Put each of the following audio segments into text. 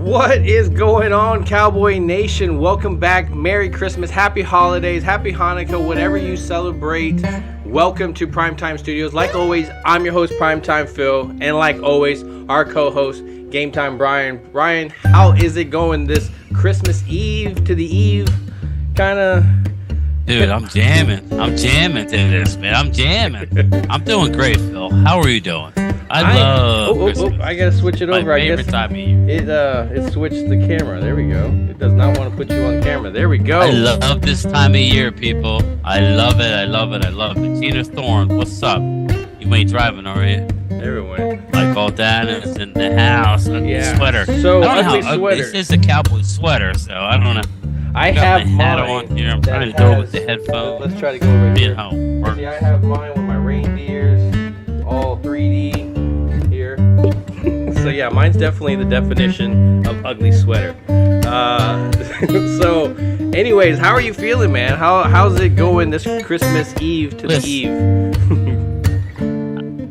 What is going on, Cowboy Nation? Welcome back. Merry Christmas, Happy Holidays, Happy Hanukkah, whatever you celebrate. Welcome to Primetime Studios. Like always, I'm your host, Primetime Phil, and like always, our co-host, GameTime Bryan. Bryan, how is it going this Christmas Eve to the Eve? Dude, I'm jamming. I'm jamming to this, man. I'm jamming. I'm doing great, Phil. How are you doing? I love I gotta switch it over. My favorite time of year. It switched the camera. There we go. It does not want to put you on camera. There we go. I love this time of year, people. I love it. I love it. I love it. Tina Thorne, what's up? You ain't driving, are you? Everyone. Michael Dana's in the house. Yeah. Sweater. So I don't know ugly how sweater. This is a cowboy sweater, so I don't know. I got have my hat mine on here. I'm that trying to do it has- with the headphones. Let's try to go over Being here. home. See, I have mine with my reindeers, all 3D here. So yeah, mine's definitely the definition of ugly sweater. So, anyways, how are you feeling, man? How's it going this Christmas Eve to the Eve?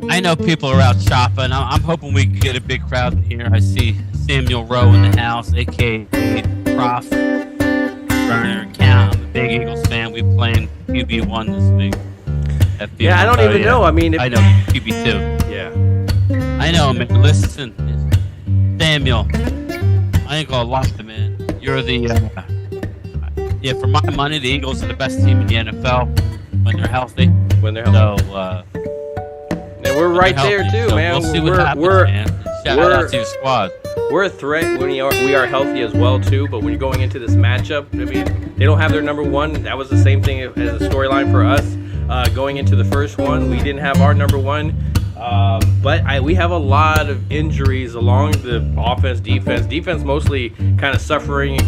I know people are out shopping. I'm hoping we can get a big crowd in here. I see Samuel Rowe in the house, a.k.a. Prof. Burner Count. I'm a big Eagles fan. We playing QB1 this week. Yeah, I don't even know. I mean, I know QB2. Yeah. I know, man. Listen, Samuel, I ain't gonna lie, man. You're the for my money, the Eagles are the best team in the NFL when they're healthy. When they're healthy. So, and we're right there too, so man. We'll see what happens, man. Shout out to your squad. We're a threat when we are healthy as well too. But when you're going into this matchup, I mean, they don't have their number one. That was the same thing as a storyline for us going into the first one. We didn't have our number one, but we have a lot of injuries along the offense, defense. Defense mostly kind of suffering.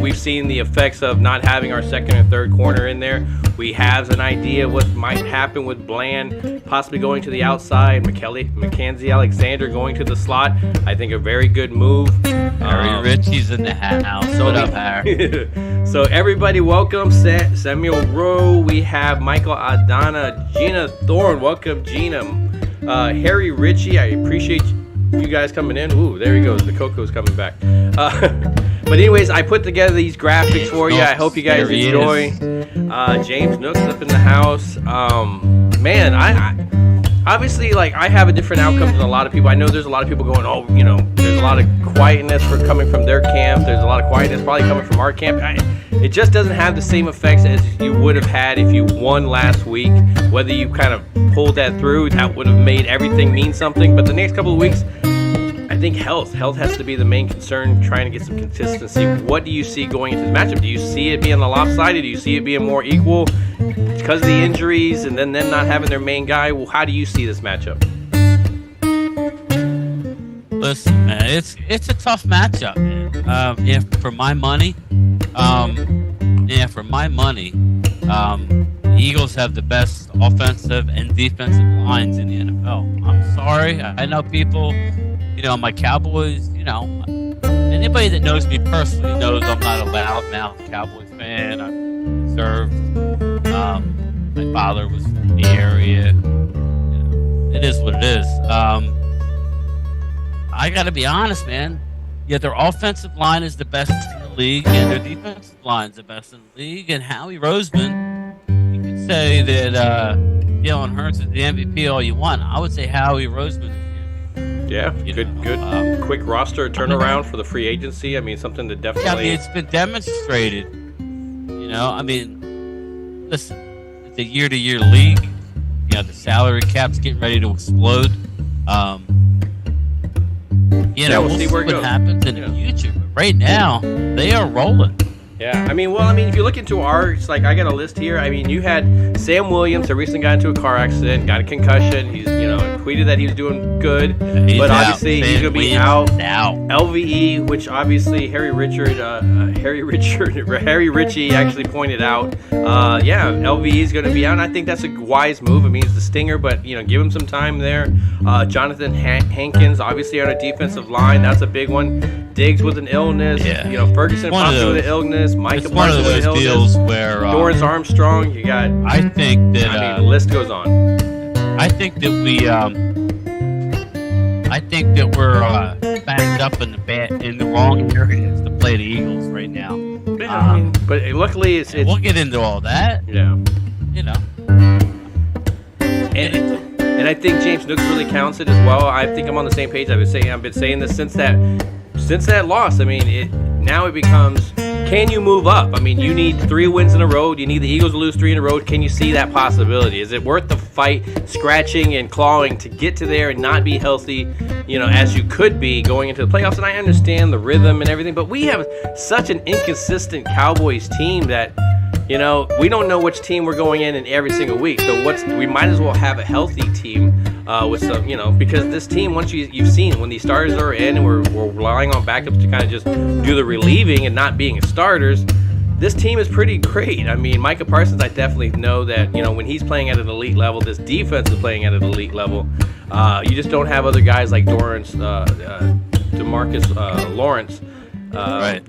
We've seen the effects of not having our second and third corner in there. We have an idea what might happen with Bland possibly going to the outside. Mackenzie Alexander going to the slot. I think a very good move. Harry Ritchie's in the house. What up, Harry? So everybody, welcome Samuel Rowe. We have Michael Adana, Gina Thorne. Welcome, Gina. Harry Ritchie. I appreciate you guys coming in. Ooh, there he goes. The Coco's coming back. But anyways, I put together these graphics for you. I hope you guys enjoy. James Nook's up in the house. Man, I obviously, like, I have a different outcome than a lot of people. I know there's a lot of people going, oh, you know, there's a lot of quietness coming from their camp. There's a lot of quietness probably coming from our camp. It just doesn't have the same effects as you would have had if you won last week. Whether you kind of pulled that through, that would have made everything mean something. But the next couple of weeks, I think health has to be the main concern, trying to get some consistency. What do you see going into this matchup? Do you see it being lopsided? Do you see it being more equal because of the injuries and then them not having their main guy? Well, how do you see this matchup? Listen, man, it's a tough matchup, man. For my money, the Eagles have the best offensive and defensive lines in the NFL. I'm sorry, I know people. You know, my Cowboys, you know, anybody that knows me personally knows I'm not a loudmouth Cowboys fan. I'm reserved. My father was from the area. You know, it is what it is. I got to be honest, man. Yeah, their offensive line is the best in the league, and their defensive line is the best in the league. And Howie Roseman, you could say that Jalen Hurts is the MVP all you want. I would say Howie Roseman is the MVP. Yeah, You good, know, good, quick roster turnaround for the free agency. I mean, something to definitely. Yeah, I mean, it's been demonstrated. You know, I mean, listen, it's a year-to-year league. You know, the salary cap's getting ready to explode. You know, we'll see where it what goes. happens in the future. But right now, they are rolling. Yeah, I mean, well, I mean, if you look into ours, like I got a list here. I mean, you had Sam Williams, who recently got into a car accident, got a concussion. He's, tweeted that he was doing good, He's but out. obviously Sam he's going to be Williams out. is out. LVE, which obviously Harry Ritchie actually pointed out. Yeah, LVE is going to be out, and I think that's a wise move. I mean, he's the stinger, but give him some time there. Jonathan Hankins, obviously on a defensive line, that's a big one. Diggs with an illness. Yeah. Ferguson possibly with an illness. Micah It's one of Parsons with those an deals illness. where Dorrance Armstrong. You got. I think that I mean, the list goes on. I think that we're banged up in the wrong areas to play the Eagles right now. Yeah, I mean, but luckily it's we'll get into all that. Yeah. You know. And I think James Nooks really counts it as well. I think I'm on the same page. I've been saying this since that loss. I mean, now it becomes, can you move up? I mean, you need 3 wins in a row. You need the Eagles to lose 3 in a row. Can you see that possibility? Is it worth the fight, scratching and clawing to get to there and not be healthy, as you could be going into the playoffs? And I understand the rhythm and everything, but we have such an inconsistent Cowboys team that, we don't know which team we're going in every single week. So we might as well have a healthy team with some, because this team, once you've seen when these starters are in and we're relying on backups to kind of just do the relieving and not being starters, this team is pretty great. I mean, Micah Parsons, I definitely know that, when he's playing at an elite level, this defense is playing at an elite level. You just don't have other guys like Dorrance, DeMarcus Lawrence,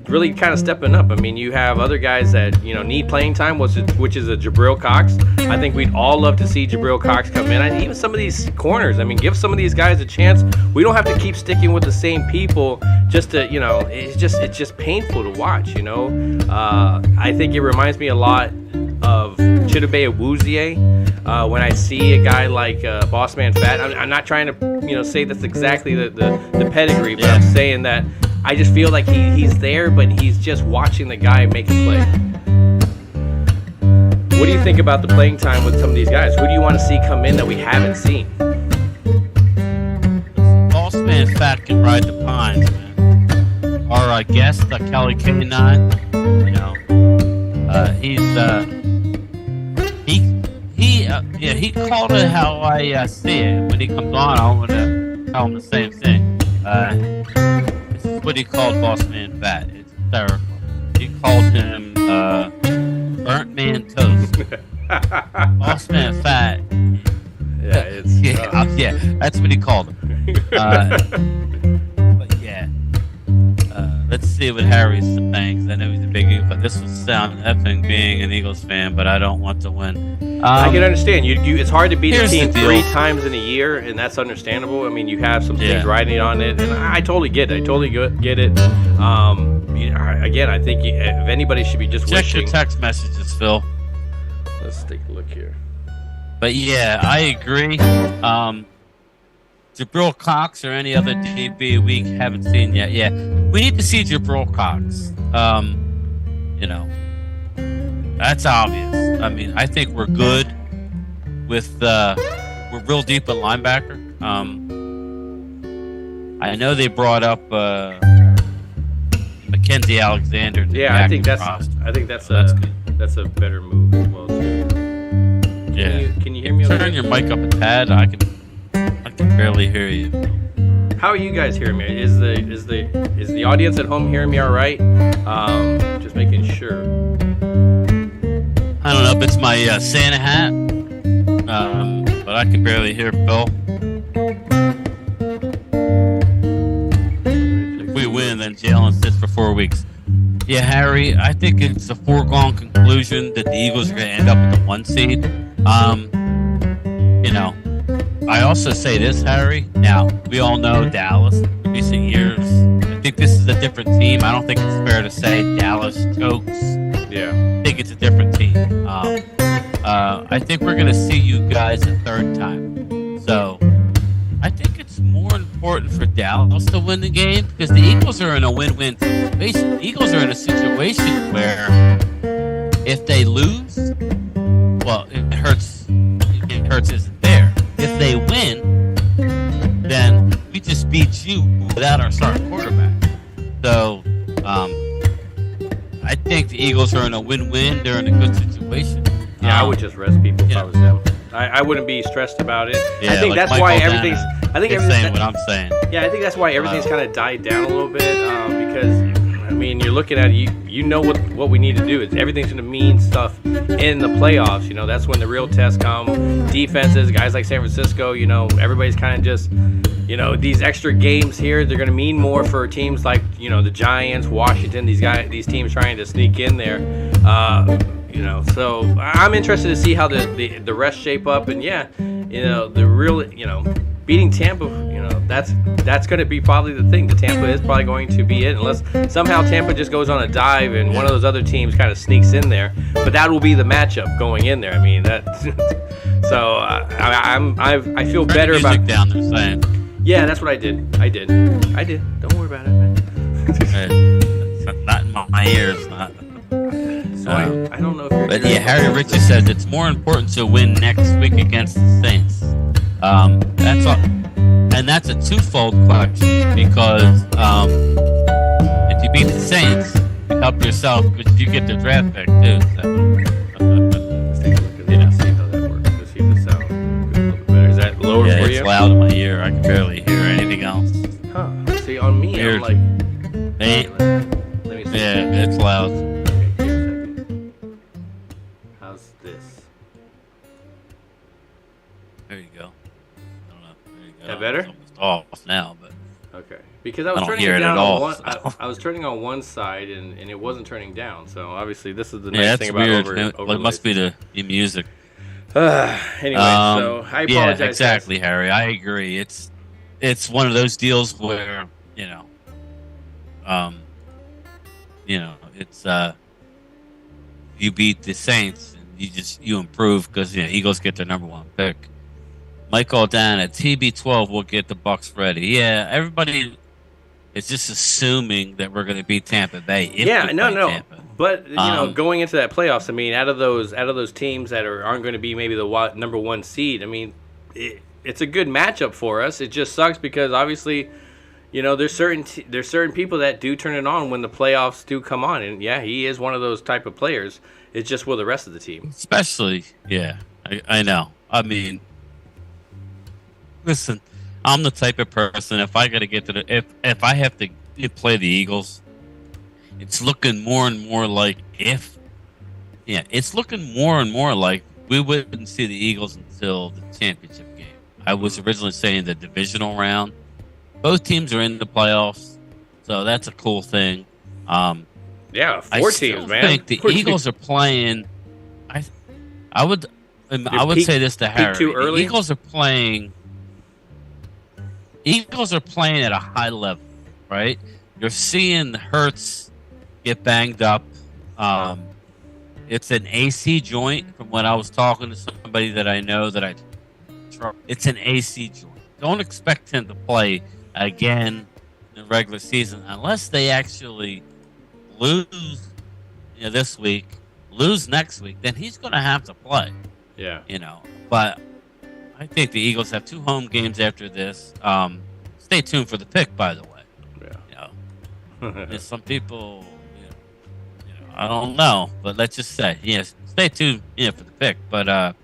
really kind of stepping up. I mean, you have other guys that need playing time, which is a Jabril Cox. I think we'd all love to see Jabril Cox come in. And even some of these corners. I mean, give some of these guys a chance. We don't have to keep sticking with the same people. Just to it's just painful to watch. I think it reminds me a lot of Chidobe Awuzie when I see a guy like Bossman Fat. I'm not trying to say that's exactly the pedigree, but I'm saying that I just feel like he's there, but he's just watching the guy make a play. What do you think about the playing time with some of these guys? Who do you want to see come in that we haven't seen? Bossman Fat can ride the pines, man. Our guest, Kelly K9, he called it how I see it. When he comes on, I'm gonna tell him the same thing. This is what he called Bossman Fat. It's hysterical. He called him burnt man toast. Bossman Fat. Yeah, yeah, that's what he called him. But yeah, let's see what Harry thinks. I know he's a big Eagle, but this will sound effing being an Eagles fan, but I don't want to win. I can understand. It's hard to beat a team the 3 times in a year, and that's understandable. I mean, you have some things riding on it, and I totally get it. Again, I think if anybody should be just check wishing. your text messages, Phil. Let's take a look here. But yeah, I agree. Jabril Cox or any other DB we haven't seen yet. Yeah, we need to see Jabril Cox. That's obvious. I mean, I think we're good with we're real deep at linebacker. I know they brought up Mackenzie Alexander. I think that's a better move as well too. Yeah. Can you hear me? Turn your mic up a tad. I can barely hear you. How are you guys hearing me? Is the audience at home hearing me all right? Just making sure. I don't know if it's my Santa hat, but I can barely hear Phil. If we win, then Jalen sits for 4 weeks. Yeah, Harry, I think it's a foregone conclusion that the Eagles are going to end up with the 1 seed. I also say this, Harry. Now, we all know Dallas in recent years. I think this is a different team. I don't think it's fair to say Dallas chokes. Yeah. I think it's a different team. I think we're going to see you guys a third time. So I think it's more important for Dallas to win the game because the Eagles are in a win-win situation. The Eagles are in a situation where if they lose, well, it hurts. It hurts isn't there. If they win, then we just beat you without our starting quarterback. So I think the Eagles are in a win-win. They're in a good situation. Yeah, I would just rest people if I was them. I wouldn't be stressed about it. Yeah, I think like that's Michael why Dana everything's. I think is everything's saying what I'm saying. Yeah, I think that's why everything's kind of died down a little bit because I mean you're looking at it, you know what we need to do. Everything's going to mean stuff in the playoffs. You know that's when the real tests come. Defenses, guys like San Francisco. You know everybody's kind of just. You know these extra games here, they're going to mean more for teams like the Giants, Washington. These teams trying to sneak in there. So I'm interested to see how the rest shape up. And the real beating Tampa. That's going to be probably the thing. The Tampa is probably going to be it unless somehow Tampa just goes on a dive and one of those other teams kind of sneaks in there. But that will be the matchup going in there. I mean that. So I feel better about down there saying. Yeah, that's what I did. Don't worry about it, man. Not in my ears, not. So I don't know if you're. But yeah, Harry Ritchie says it's more important to win next week against the Saints. That's all, and that's a twofold question because if you beat the Saints, you help yourself because you get the draft pick too. So. Let's take a look at that. See how that works. Let's see if the sound goes a little bit better. Is that lower for you? It's loud in my ear. I can barely hear anything else. Huh. See, on me, Weird. I'm like. Hey. Let me see. Yeah, it's loud. Okay, give me a second. How's this? There you go. I don't know. There you go. That better? It's almost off now, but Okay. Because I was I don't turning hear it it down at on all, one. so. I was turning on one side and it wasn't turning down. So obviously this is the yeah, nice that's thing about weird. overlays. It must be the music. Anyway, so I apologize. Yeah, exactly, Harry. I agree. It's one of those deals where it's you beat the Saints and you improve because Eagles get their number one pick. Michael Dan at TB12 will get the Bucks ready. Yeah, everybody is just assuming that we're going to beat Tampa Bay. Tampa. But going into that playoffs, I mean, out of those teams that aren't going to be maybe the number one seed, I mean, it's a good matchup for us. It just sucks because obviously, there's certain people that do turn it on when the playoffs do come on, and yeah, he is one of those type of players. It's just with the rest of the team, especially. Yeah, I know. I mean, listen, I'm the type of person if I got to get to if I have to play the Eagles. It's looking more and more like it's looking more and more like we wouldn't see the Eagles until the championship game. I was originally saying the divisional round. Both teams are in the playoffs, so that's a cool thing. Yeah, four teams, man. I think the Eagles are playing. I would say this to Harry. Too early? The Eagles are playing at a high level, right? You're seeing Hurts get banged up. It's an AC joint from when I was talking to somebody that I know that I trust. It's an AC joint. Don't expect him to play again in the regular season unless they actually lose this week, lose next week, then he's going to have to play. Yeah. But I think the Eagles have 2 home games after this. Stay tuned for the pick, by the way. Yeah. Some people, I don't know, but let's just say, yes, stay tuned, for the pick. But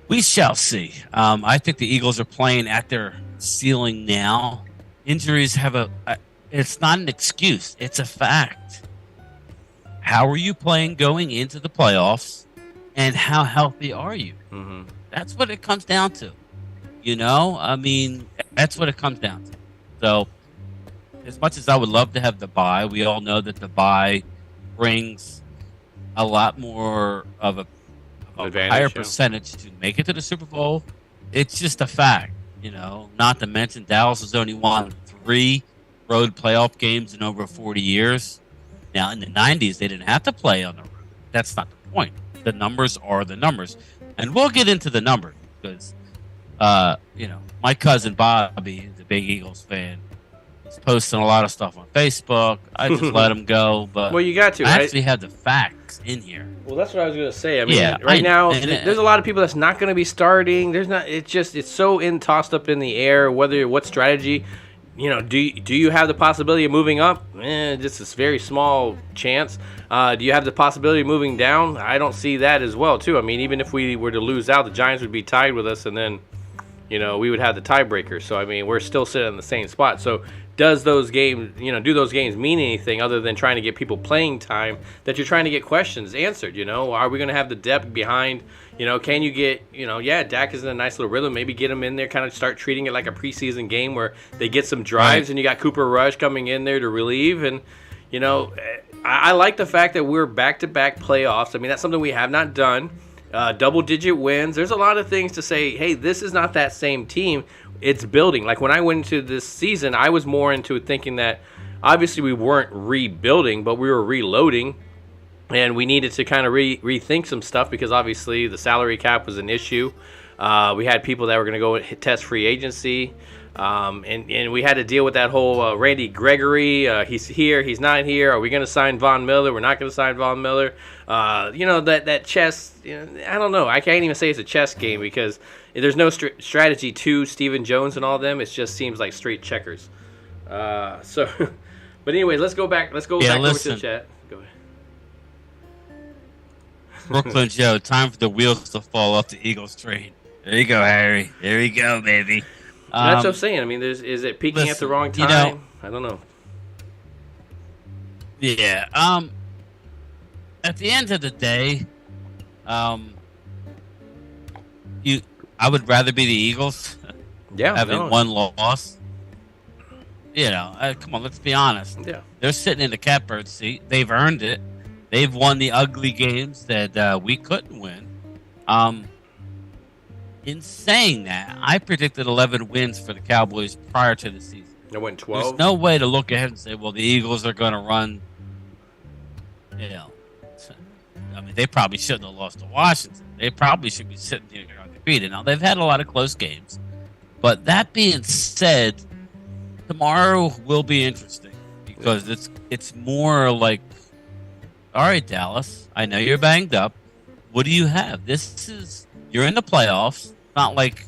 we shall see. I think the Eagles are playing at their ceiling now. Injuries have it's not an excuse. It's a fact. How are you playing going into the playoffs, and how healthy are you? Mm-hmm. That's what it comes down to. I mean, that's what it comes down to. So, as much as I would love to have the bye, we all know that the bye brings a lot more of a higher percentage to make it to the Super Bowl. It's just a fact, Not to mention Dallas has only won 3 road playoff games in over 40 years. Now, in the 90s, they didn't have to play on the road. That's not the point. the numbers are the numbers, and we'll get into the numbers because, my cousin Bobby, the big Eagles fan, is posting a lot of stuff on Facebook. I just let him go, but well, you got to. I actually have the facts in here. Well, that's what I was going to say. I mean, right now, there's a lot of people that's not going to be starting. There's not. It's so tossed up in the air. What strategy, do you have the possibility of moving up? Just a very small chance. Do you have the possibility of moving down? I don't see that as well, too. I mean, even if we were to lose out, the Giants would be tied with us, and then, we would have the tiebreaker. So I mean, we're still sitting in the same spot. So does those games, do those games mean anything other than trying to get people playing time that you're trying to get questions answered? Are we going to have the depth behind? Can you get, Dak is in a nice little rhythm. Maybe get him in there, kind of start treating it like a preseason game where they get some drives, and you got Cooper Rush coming in there to relieve. And, I like the fact that we're back-to-back playoffs. I mean, that's something we have not done. Double-digit wins. There's a lot of things to say, hey, this is not that same team. It's building. Like when I went into this season, I was more into thinking that obviously we weren't rebuilding, but we were reloading, and we needed to kind of rethink some stuff because obviously the salary cap was an issue. We had people that were going to go test free agency, and we had to deal with that whole Randy Gregory. He's here, he's not here. Are we going to sign Von Miller? We're not going to sign Von Miller. That chess. I don't know. I can't even say it's a chess game because there's no strategy to Stephen Jones and all of them. It just seems like straight checkers. But anyway, let's go back. Let's go back over to the chat. Go ahead. Brooklyn Joe, time for the wheels to fall off the Eagles train. There you go, Harry. There you go, baby. That's what I'm saying. I mean, is it peaking at the wrong time? I don't know. Yeah. At the end of the day, I would rather be the Eagles. Yeah, having one loss. Come on, let's be honest. Yeah, they're sitting in the catbird seat. They've earned it. They've won the ugly games that we couldn't win. In saying that, I predicted 11 wins for the Cowboys prior to the season. They went 12. There's no way to look ahead and say, well, the Eagles are going to run. I mean, they probably shouldn't have lost to Washington. They probably should be sitting here undefeated. Now, they've had a lot of close games. But that being said, tomorrow will be interesting because it's more like, all right, Dallas, I know you're banged up. What do you have? You're in the playoffs. Not like,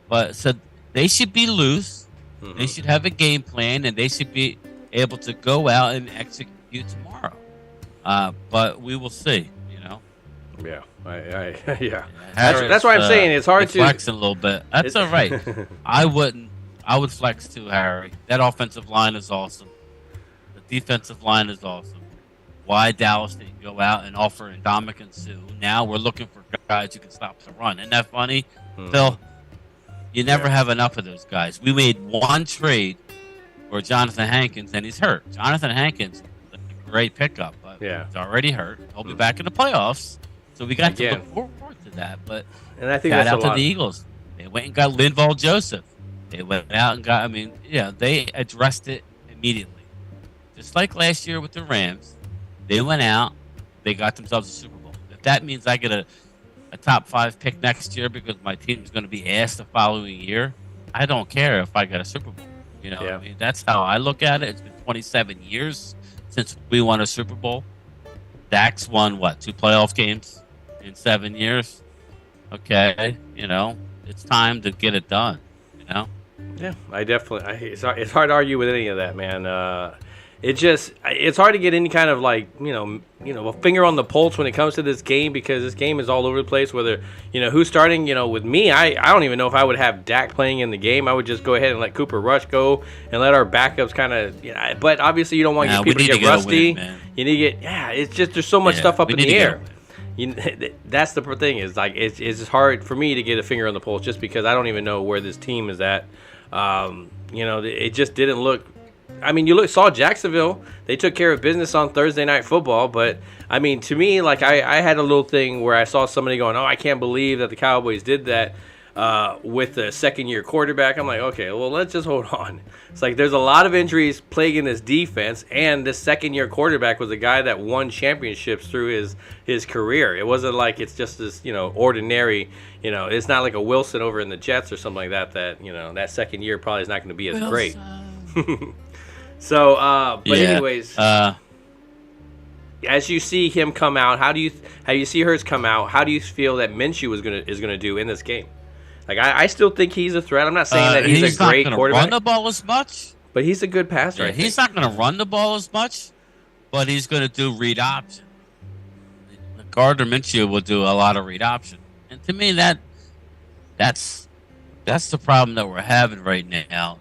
but so they should be loose. Mm-hmm. They should have a game plan, and they should be able to go out and execute tomorrow. But we will see. Yeah, yeah. That's why I'm saying it's hard to flexing a little bit. That's all right. I wouldn't. I would flex too, Harry. That offensive line is awesome. The defensive line is awesome. Why Dallas didn't go out and offer Ndamukong Suh? Now we're looking for guys who can stop the run. Isn't that funny? Phil, you never have enough of those guys. We made one trade for Jonathan Hankins, and he's hurt. Jonathan Hankins is a great pickup, but he's already hurt. He'll be back in the playoffs, so we got to look forward to that. But and I think shout that's out to the Eagles. They went and got Linval Joseph. They went out and got, they addressed it immediately. Just like last year with the Rams. They went out, they got themselves a Super Bowl. If that means I get a top 5 pick next year because my team is going to be asked the following year, I don't care if I get a Super Bowl. I mean, that's how I look at it. It's been 27 years since we won a Super Bowl. Dak's won, 2 playoff games in 7 years? Okay, it's time to get it done, Yeah, I definitely. It's hard to argue with any of that, man. It's hard to get any kind of a finger on the pulse when it comes to this game because this game is all over the place. Whether who's starting, with me, I don't even know if I would have Dak playing in the game. I would just go ahead and let Cooper Rush go and let our backups kind of. But obviously you don't want people to get rusty. You need to get it's just there's so much stuff up in the air. That's the thing is it's hard for me to get a finger on the pulse just because I don't even know where this team is at. It just didn't look. I mean, saw Jacksonville. They took care of business on Thursday Night Football. But, I mean, to me, I had a little thing where I saw somebody going, oh, I can't believe that the Cowboys did that. with a second-year quarterback. I'm like, okay, well, let's just hold on. It's like there's a lot of injuries plaguing this defense, and this second-year quarterback was a guy that won championships through his career. It wasn't like it's just this, ordinary, it's not like a Wilson over in the Jets or something like that, that second year probably is not going to be as great. So, anyways, as you see him come out, how you see hers come out, how do you feel that Minshew is gonna do in this game? Like, I still think he's a threat. I'm not saying that he's a great quarterback. He's not going to run the ball as much. But he's a good passer, I think. He's not going to run the ball as much, but he's going to do read option. Gardner Minshew will do a lot of read option. And to me, that's the problem that we're having right now.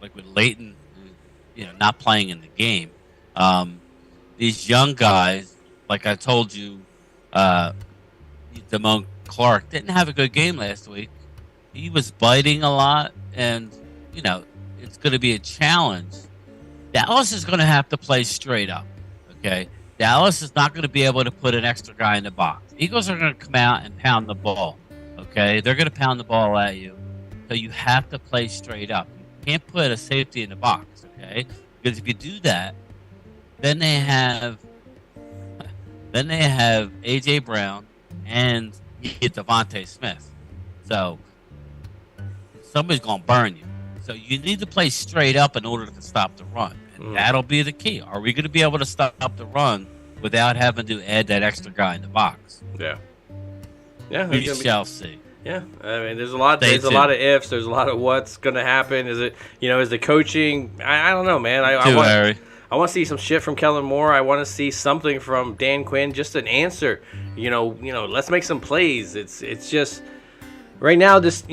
Like with Leighton, not playing in the game. These young guys, like I told you, Damone Clark didn't have a good game last week. He was biting a lot, and, it's going to be a challenge. Dallas is going to have to play straight up, okay? Dallas is not going to be able to put an extra guy in the box. Eagles are going to come out and pound the ball, okay? They're going to pound the ball at you. So you have to play straight up. You can't put a safety in the box, okay? Because if you do that, then they have A.J. Brown and you get Devontae Smith. So somebody's going to burn you. So you need to play straight up in order to stop the run. And that'll be the key. Are we going to be able to stop the run without having to add that extra guy in the box? Yeah. Yeah. We shall see. Yeah. I mean, there's a lot of ifs. There's a lot of what's going to happen. Is it, is the coaching? I don't know, man. I want to see some shit from Kellen Moore. I want to see something from Dan Quinn, just an answer. Let's make some plays. It's just right now this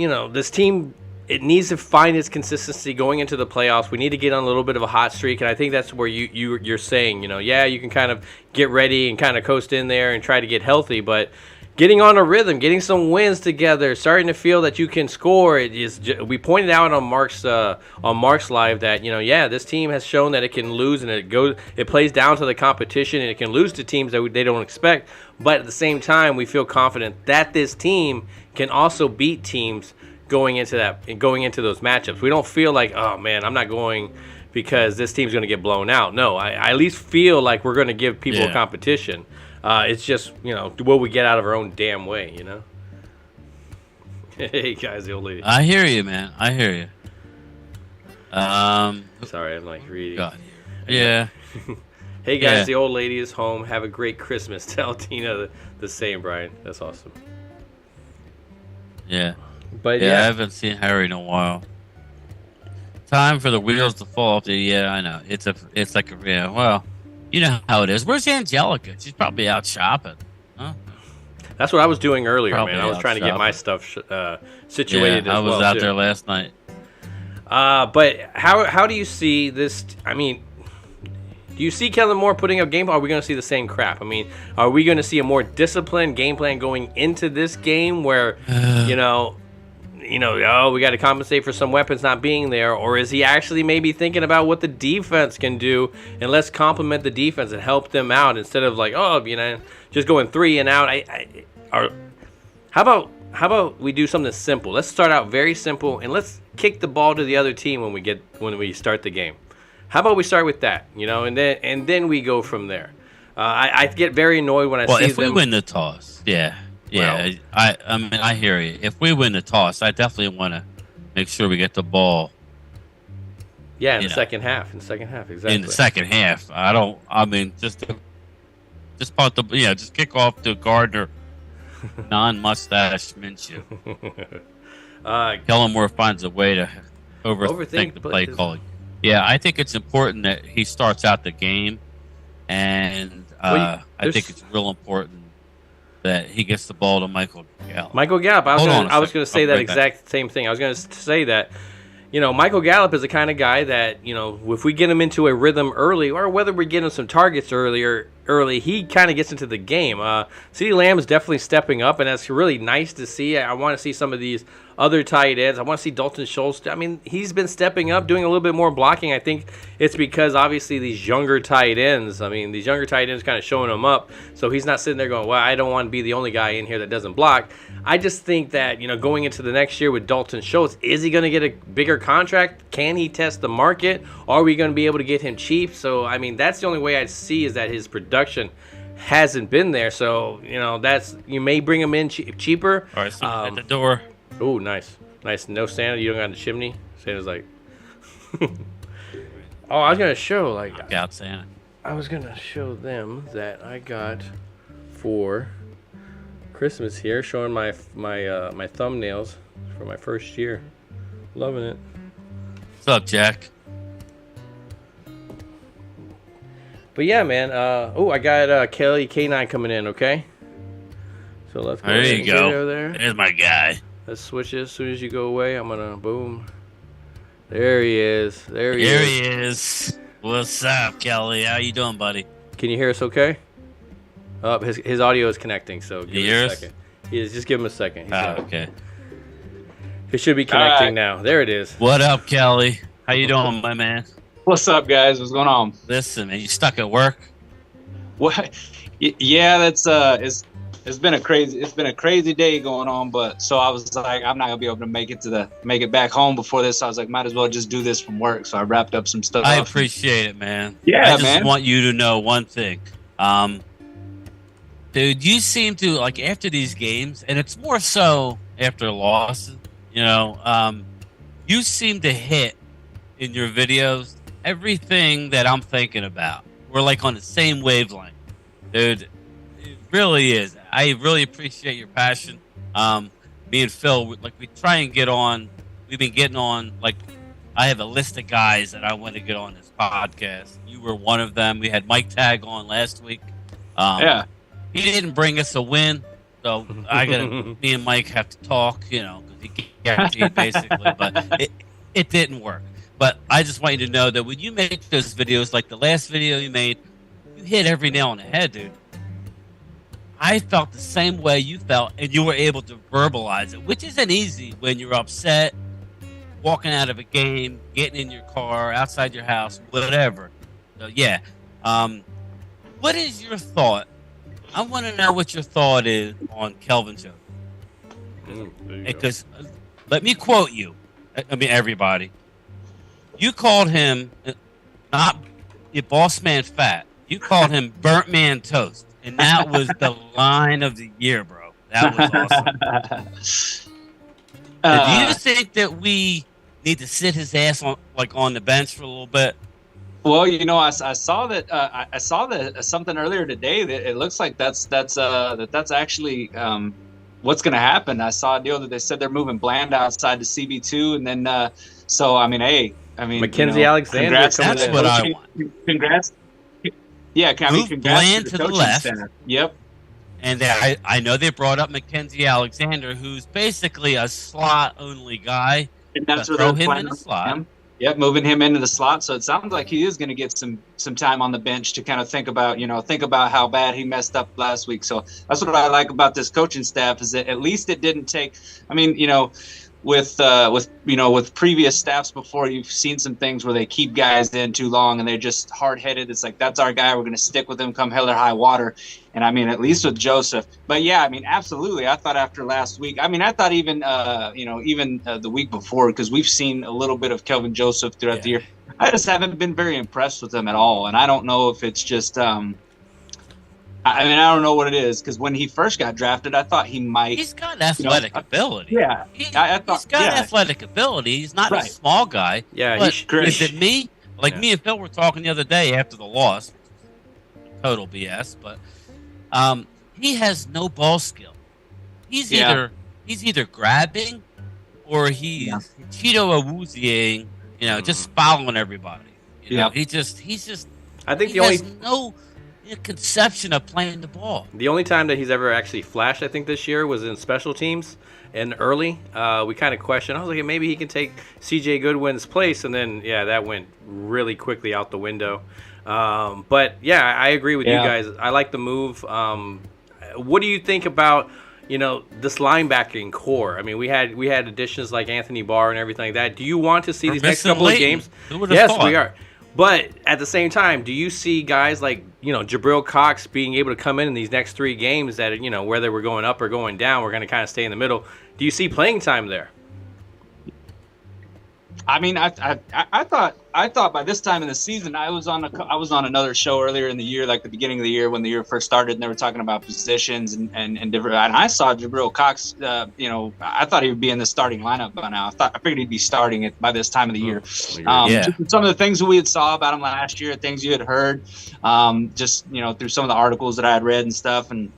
team, it needs to find its consistency going into the playoffs. We need to get on a little bit of a hot streak, and I think that's where you're saying, you can kind of get ready and kind of coast in there and try to get healthy, but getting on a rhythm, getting some wins together, starting to feel that you can score. We pointed out on Mark's live that this team has shown that it can lose, and it plays down to the competition, and it can lose to teams that they don't expect. But at the same time, we feel confident that this team can also beat teams going into those matchups. We don't feel like, oh man, I'm not going because this team's going to get blown out. No, I at least feel like we're going to give people a competition. It's just, will we get out of our own damn way, Hey, guys, the old lady. I hear you, man. I hear you. Sorry, I'm like reading. God. Yeah. Hey, guys, the old lady is home. Have a great Christmas. Tell Tina the same, Brian. That's awesome. Yeah. But I haven't seen Harry in a while. Time for the wheels to fall off. I know. It's like well, you know how it is. Where's Angelica? She's probably out shopping. Huh? That's what I was doing earlier, man. I was trying to get my stuff situated as well. I was out there last night. But how do you see this? I mean, do you see Kellen Moore putting up game plan? Or are we going to see the same crap? I mean, are we going to see a more disciplined game plan going into this game where, we got to compensate for some weapons not being there? Or is he actually maybe thinking about what the defense can do, and let's complement the defense and help them out instead of like, just going 3 and out? How about we do something simple? Let's start out very simple, and let's kick the ball to the other team when we start the game. How about we start with that, and then we go from there. I get very annoyed when I see them. Well, if we win the toss, yeah. Well, I hear you. If we win the toss, I definitely want to make sure we get the ball. Yeah, in the second half. Exactly. In the second half, just kick off to Gardner, non-mustache Minshew. Kellen Moore finds a way to overthink the play calling. Yeah, I think it's important that he starts out the game, and I think it's real important that he gets the ball to Michael Gallup. I was going to say that exact same thing. I was going to say that, Michael Gallup is the kind of guy that, if we get him into a rhythm early, or whether we get him some targets early, he kind of gets into the game. CeeDee Lamb is definitely stepping up, and that's really nice to see. I want to see some of these other tight ends. I want to see Dalton Schultz. I mean, he's been stepping up, doing a little bit more blocking. I think it's because obviously these younger tight ends, kind of showing him up. So he's not sitting there going, well, I don't want to be the only guy in here that doesn't block. I just think that, going into the next year with Dalton Schultz, is he going to get a bigger contract? Can he test the market? Are we going to be able to get him cheap? So, I mean, that's the only way I see is that his production hasn't been there. So, you may bring him in cheaper. All right, so at the door. Oh, nice. No Santa. You don't got the chimney? Santa's like... Oh, I was going to show, Knock out Santa. I was going to show them that I got for Christmas here, showing my thumbnails for my first year. Loving it. What's up, Jack? But yeah, man. I got Kelly K9 coming in, okay? So let's go. There you go. Over there. There's my guy. Let's switch it as soon as you go away. I'm going to boom. There he is. There he is. What's up, Kelly? How you doing, buddy? Can you hear us okay? His audio is connecting, so give him a second. Just give him a second. Okay. It should be connecting now. There it is. What up, Kelly? How you doing, my man? What's up, guys? What's going on? Listen, man, you stuck at work? What? Yeah, that's it's been a crazy day going on, but so I was like, I'm not gonna be able to make it back home before this. So I was like, might as well just do this from work. So I wrapped up some stuff. I appreciate it, man. Yeah, I just want you to know one thing. Dude, you seem to, after these games, and it's more so after losses, you seem to hit in your videos everything that I'm thinking about. We're on the same wavelength. Dude, it really is. I really appreciate your passion. Me and Phil, we try and get on. We've been getting on, I have a list of guys that I want to get on this podcast. You were one of them. We had Mike Tag on last week. Yeah. He didn't bring us a win, so me and Mike have to talk, because he guaranteed basically, but it didn't work. But I just want you to know that when you make those videos, like the last video you made, you hit every nail on the head, dude. I felt the same way you felt, and you were able to verbalize it, which isn't easy when you're upset, walking out of a game, getting in your car, outside your house, whatever. So, yeah. What is your thought? I want to know what your thought is on Kelvin Jones. Because let me quote you. I mean, everybody. You called him not your boss man fat. You called him burnt man toast. And that was the line of the year, bro. That was awesome. Do you think that we need to sit his ass on the bench for a little bit? Well, I saw that I saw that something earlier today that it looks like that's actually what's going to happen. I saw a deal that they said they're moving Bland outside to CB2, and then so I mean, Mackenzie Alexander. Congrats. That's what I want. Congrats. Yeah, move congrats Bland to the left. Center. Yep. And I know they brought up Mackenzie Alexander, who's basically a slot-only guy. And that's where throw him in the slot. Yep, moving him into the slot. So it sounds like he is going to get some time on the bench to kind of think about how bad he messed up last week. So that's what I like about this coaching staff is that at least it didn't take. I mean, with previous staffs before, you've seen some things where they keep guys in too long and they're just hard-headed. It's like, that's our guy. We're going to stick with him come hell or high water. And I mean, at least with Joseph. But yeah, I mean, absolutely. I thought after last week, I mean, I thought even the week before, because we've seen a little bit of Kelvin Joseph throughout the year. I just haven't been very impressed with him at all. And I don't know if it's just, I don't know what it is, because when he first got drafted, I thought he might. He's got athletic ability. Yeah, I thought he's got athletic ability. He's not a small guy. Yeah, is it me? Me and Phil were talking the other day after the loss. Total BS, but he has no ball skill. He's either grabbing or he's Cheeto Awuzie, just following everybody. He's just. I think he has no conception of playing the ball. The only time that he's ever actually flashed, I think, this year was in special teams and early. We kind of questioned. I was like, maybe he can take C.J. Goodwin's place, and then that went really quickly out the window. But yeah, I agree with you guys. I like the move. What do you think about this linebacking core. I mean, we had additions like Anthony Barr and everything like that. Do you want to see We're these next missing couple of Leighton. games? Who would've Yes, thought? we are. But at the same time, do you see guys like, Jabril Cox being able to come in these next 3 games that, whether we're going up or going down, we're going to kind of stay in the middle. Do you see playing time there? I mean, I thought by this time in the season, I was on another show earlier in the year, like the beginning of the year when the year first started, and they were talking about positions and different. And I saw Jabril Cox. I thought he would be in the starting lineup by now. I figured he'd be starting it by this time of the year. Some of the things that we had saw about him last year, things you had heard, through some of the articles that I had read and stuff, and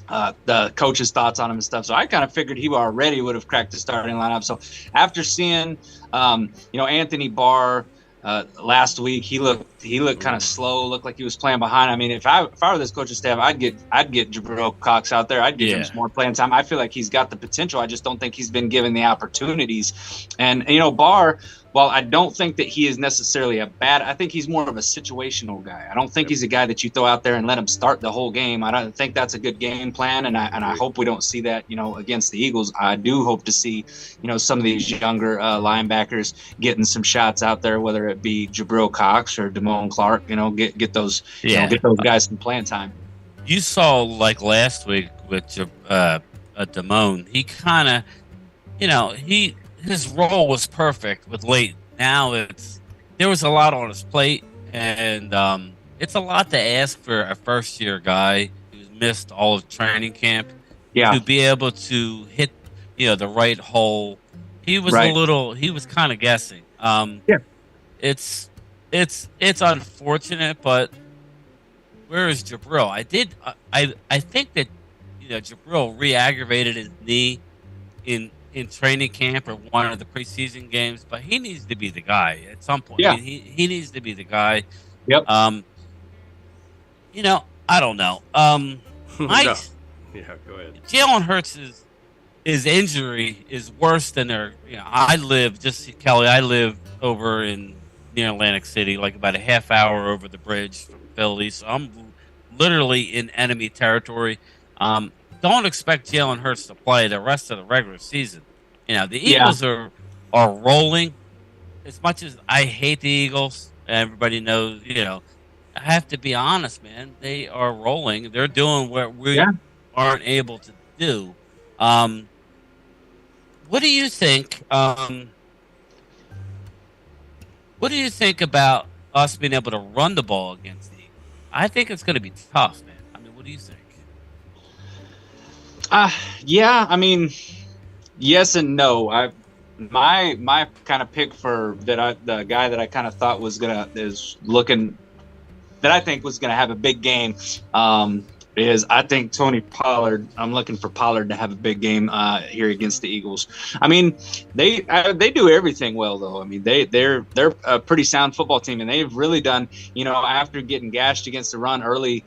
the coach's thoughts on him and stuff. So I kind of figured he already would have cracked the starting lineup. So after seeing, Anthony Barr last week, he looked kind of slow, looked like he was playing behind. I mean, if I were this coaching staff, I'd get Jabril Cox out there. I'd give him some more playing time. I feel like he's got the potential. I just don't think he's been given the opportunities. And Barr, while I don't think that he is necessarily I think he's more of a situational guy. I don't think he's a guy that you throw out there and let him start the whole game. I don't think that's a good game plan, and I hope we don't see that, against the Eagles. I do hope to see, some of these younger linebackers getting some shots out there, whether it be Jabril Cox or Damone Clark. Get those get those guys some playing time. You saw like last week with Damone, he kind of, his role was perfect with Leighton. Now there was a lot on his plate, and it's a lot to ask for a first-year guy who's missed all of training camp to be able to hit, the right hole. He was he was kind of guessing. It's unfortunate, but where is Jabril? I think that Jabril re-aggravated his knee in training camp or one of the preseason games, but he needs to be the guy at some point. Yeah. I mean, he needs to be the guy. Yep. I don't know. Mike, go ahead. Jalen Hurts' his injury is worse than their. I live over near Atlantic City, like about a half hour over the bridge from Philly, so I'm literally in enemy territory. Don't expect Jalen Hurts to play the rest of the regular season. The Eagles are rolling. As much as I hate the Eagles, everybody knows, I have to be honest, man. They are rolling. They're doing what we aren't able to do. What do you think? What do you think about us being able to run the ball against the Eagles? I think it's going to be tough, man. I mean, what do you think? I mean, yes and no. My kind of pick for the guy that I kind of thought I think was gonna have a big game is I think Tony Pollard. I'm looking for Pollard to have a big game here against the Eagles. I mean, they do everything well though. I mean, they're a pretty sound football team, and they've really done. After getting gashed against the run earlier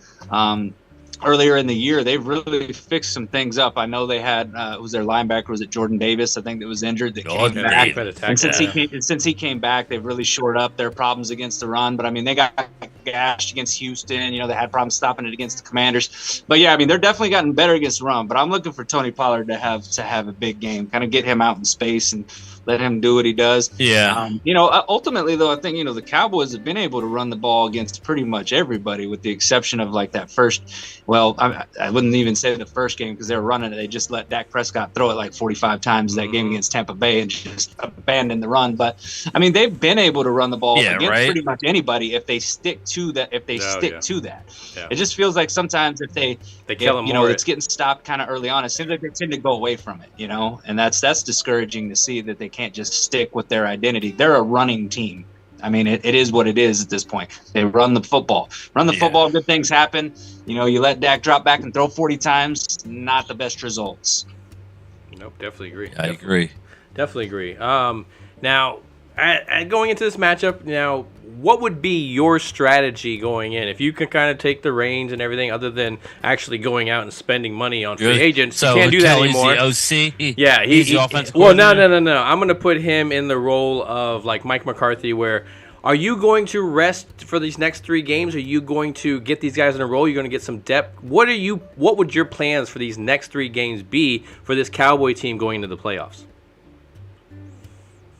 in the year, they've really fixed some things up. I know they had was their linebacker, was it Jordan Davis? I think that was injured. That came back. And since he came back, they've really shored up their problems against the run. But I mean, they got gashed against Houston. They had problems stopping it against the Commanders. But yeah, I mean, they're definitely gotten better against the run. But I'm looking for Tony Pollard to have a big game, kind of get him out in space and let him do what he does. Yeah. Ultimately though, I think the Cowboys have been able to run the ball against pretty much everybody, with the exception of like that first. Well, I wouldn't even say the first game because they were running it. They just let Dak Prescott throw it like 45 times that game against Tampa Bay and just abandon the run. But I mean, they've been able to run the ball against pretty much anybody if they stick to that. It just feels like sometimes if they kill them, it's getting stopped kind of early on. It seems like they tend to go away from it, and that's discouraging to see that they can't just stick with their identity. They're a running team. I mean, it is what it is at this point. They run the football. Football, good things happen. You let Dak drop back and throw 40 times, not the best results. Nope, definitely agree. I agree. Definitely agree. Now, going into this matchup, what would be your strategy going in? If you could kind of take the reins and everything, other than actually going out and spending money on free agents, so you can't do that Kelly's anymore. The OC? Yeah, he's the offensive well, coordinator? no. I'm going to put him in the role of like Mike McCarthy, where Are you going to rest for these next 3 games? Are you going to get these guys in a row? You're going to get some depth. What would your plans for these next 3 games be for this Cowboy team going into the playoffs?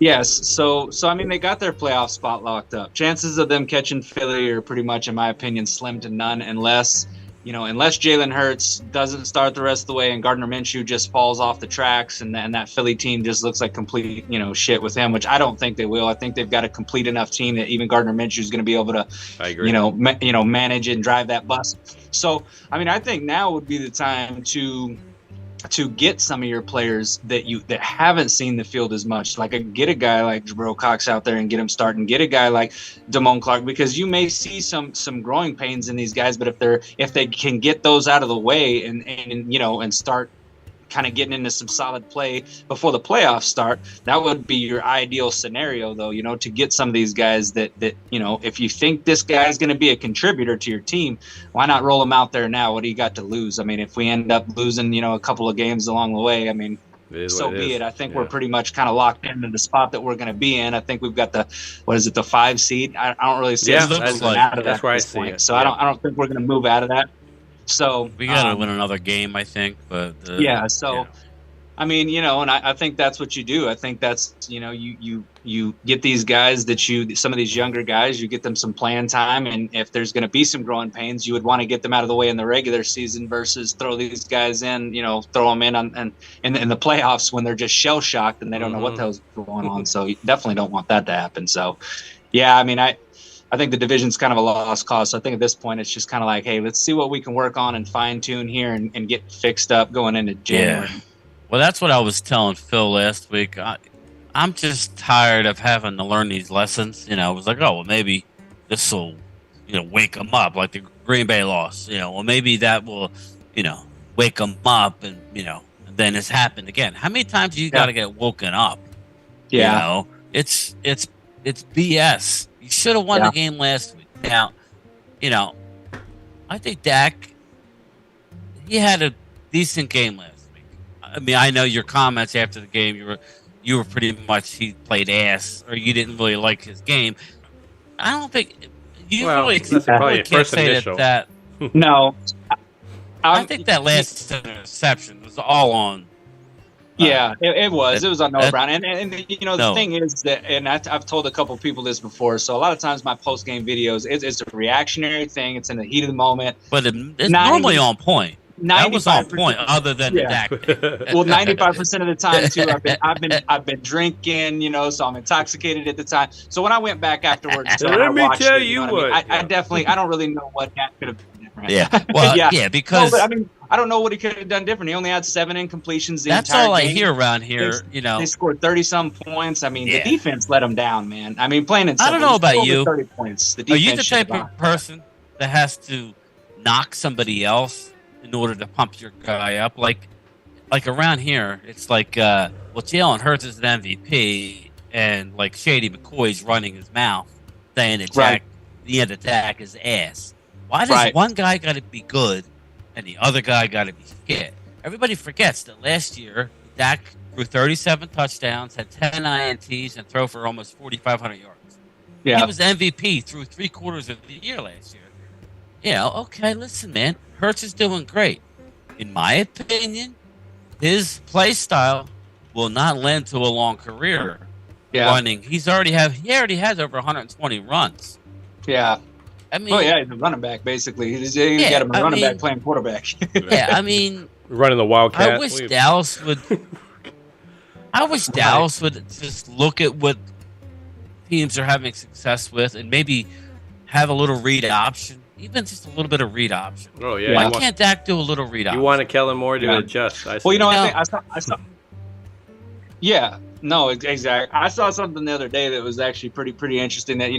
Yes, so I mean, they got their playoff spot locked up. Chances of them catching Philly are pretty much, in my opinion, slim to none, unless Jalen Hurts doesn't start the rest of the way and Gardner Minshew just falls off the tracks, and that Philly team just looks like complete shit with him, which I don't think they will. I think they've got a complete enough team that even Gardner Minshew is going to be able to, I agree. Manage and drive that bus. So I mean, I think now would be the time to get some of your players that haven't seen the field as much, get a guy like Jabril Cox out there and get him starting, get a guy like Damone Clark, because you may see some growing pains in these guys, but if they can get those out of the way and start kind of getting into some solid play before the playoffs start, that would be your ideal scenario, though, to get some of these guys that if you think this guy's going to be a contributor to your team, why not roll him out there now? What do you got to lose? I mean, if we end up losing, a couple of games along the way, I mean, so be it. I think we're pretty much kind of locked into the spot that we're going to be in. I think we've got the 5 seed. I don't really see us moving out of that at this point. So I don't think we're going to move out of that. So we got to win another game, I think. But I mean, and I think that's what you do. I think that's you get these guys some of these younger guys, you get them some playing time, and if there's going to be some growing pains, you would want to get them out of the way in the regular season versus throw these guys in, throw them in the playoffs when they're just shell shocked and they don't know what the hell's going on. So you definitely don't want that to happen. So, yeah, I mean, I think the division's kind of a lost cause. So I think at this point it's just kind of like, hey, let's see what we can work on and fine tune here and get fixed up going into January. Yeah. Well, that's what I was telling Phil last week. I'm just tired of having to learn these lessons. I was like, oh, well, maybe this will, wake them up, like the Green Bay loss. Well, maybe that will, wake them up, and and then it's happened again. How many times do you got to get woken up? Yeah. It's BS. You should have won the game last week. Now, I think Dak, he had a decent game last week. I mean, I know your comments after the game, you were pretty much, he played ass, or you didn't really like his game. I don't think you really can't say that. No, I think that last interception was all on. Yeah, it was. It was on Noah Brown. And the thing is that, and I've told a couple of people this before, so a lot of times my post-game videos, it's a reactionary thing. It's in the heat of the moment. But it's normally on point. That was on point, other than the Dak. Well, 95% of the time, too, I've been drinking, so I'm intoxicated at the time. So when I went back afterwards, let me tell you what. I don't really know what Dak could have done different. Yeah, well, because... No, but, I mean, I don't know what he could have done different. He only had 7 incompletions the That's entire all I game. hear around here, They scored 30-some points. I mean, the defense let them down, man. I mean, playing in I don't know about you. 30 points. The Are you the defense type of person that has to knock somebody else in order to pump your guy up? Like around here, it's like, Jalen Hurts is an MVP, and like Shady McCoy's running his mouth, saying that Dak is ass. Why does one guy got to be good and the other guy got to be shit? Everybody forgets that last year, Dak threw 37 touchdowns, had 10 INTs, and threw for almost 4,500 yards. Yeah. He was MVP through 3/4 of the year last year. Okay, listen, man. Hurts is doing great. In my opinion, his play style will not lend to a long career running. He already has over 120 runs. Yeah. I mean, he's a running back, basically. He's got him a running back playing quarterback. I mean, running the Wildcat. I wish Dallas would just look at what teams are having success with and maybe have a little read option, even just a little bit of read option. Oh yeah. Why can't Dak do a little read option? You want Kellen Moore to adjust? I saw. Yeah. No, exactly. I saw something the other day that was actually pretty interesting. That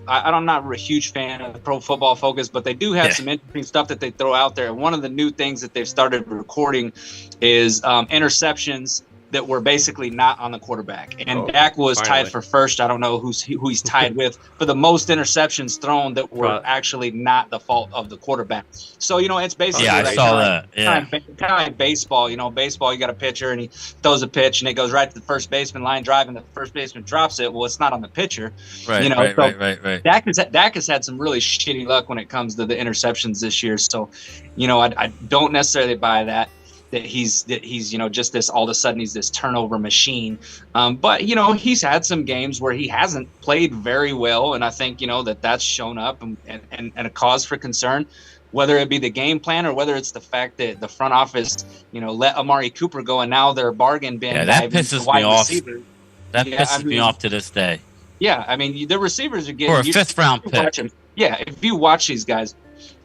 I'm not a huge fan of Pro Football Focus, but they do have some interesting stuff that they throw out there. And one of the new things that they've started recording is interceptions that were basically not on the quarterback. And Oh, Dak was finally. tied for first. I don't know who he's tied with for the most interceptions thrown that were actually not the fault of the quarterback. So, it's basically Yeah, I like saw that. Yeah. kind of like baseball. Baseball, you got a pitcher and he throws a pitch and it goes right to the first baseman line drive and the first baseman drops it. Well, it's not on the pitcher. Right, right. Dak has had some really shitty luck when it comes to the interceptions this year. So, I don't necessarily buy that he's just this, all of a sudden he's this turnover machine. But he's had some games where he hasn't played very well, and I think that's shown up and a cause for concern, whether it be the game plan or whether it's the fact that the front office let Amari Cooper go and now they're bargain bin. Yeah, that pisses me off. Receiver. That pisses me off to this day. Yeah, I mean the receivers are getting for a fifth-round pick. Yeah, if you watch these guys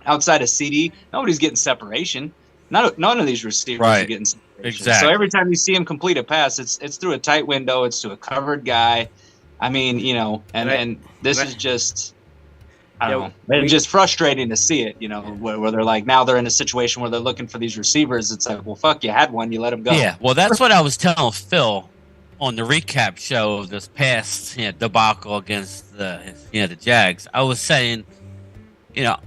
outside of CD, nobody's getting separation. None of these receivers are getting separation. Exactly. So every time you see him complete a pass, it's through a tight window. It's to a covered guy. I mean, and this is just, I don't know. It's just frustrating to see it, where they're like, now they're in a situation where they're looking for these receivers. It's like, well, fuck, you had one, you let him go. Yeah, well, that's what I was telling Phil on the recap show of this past debacle against the Jags. I was saying,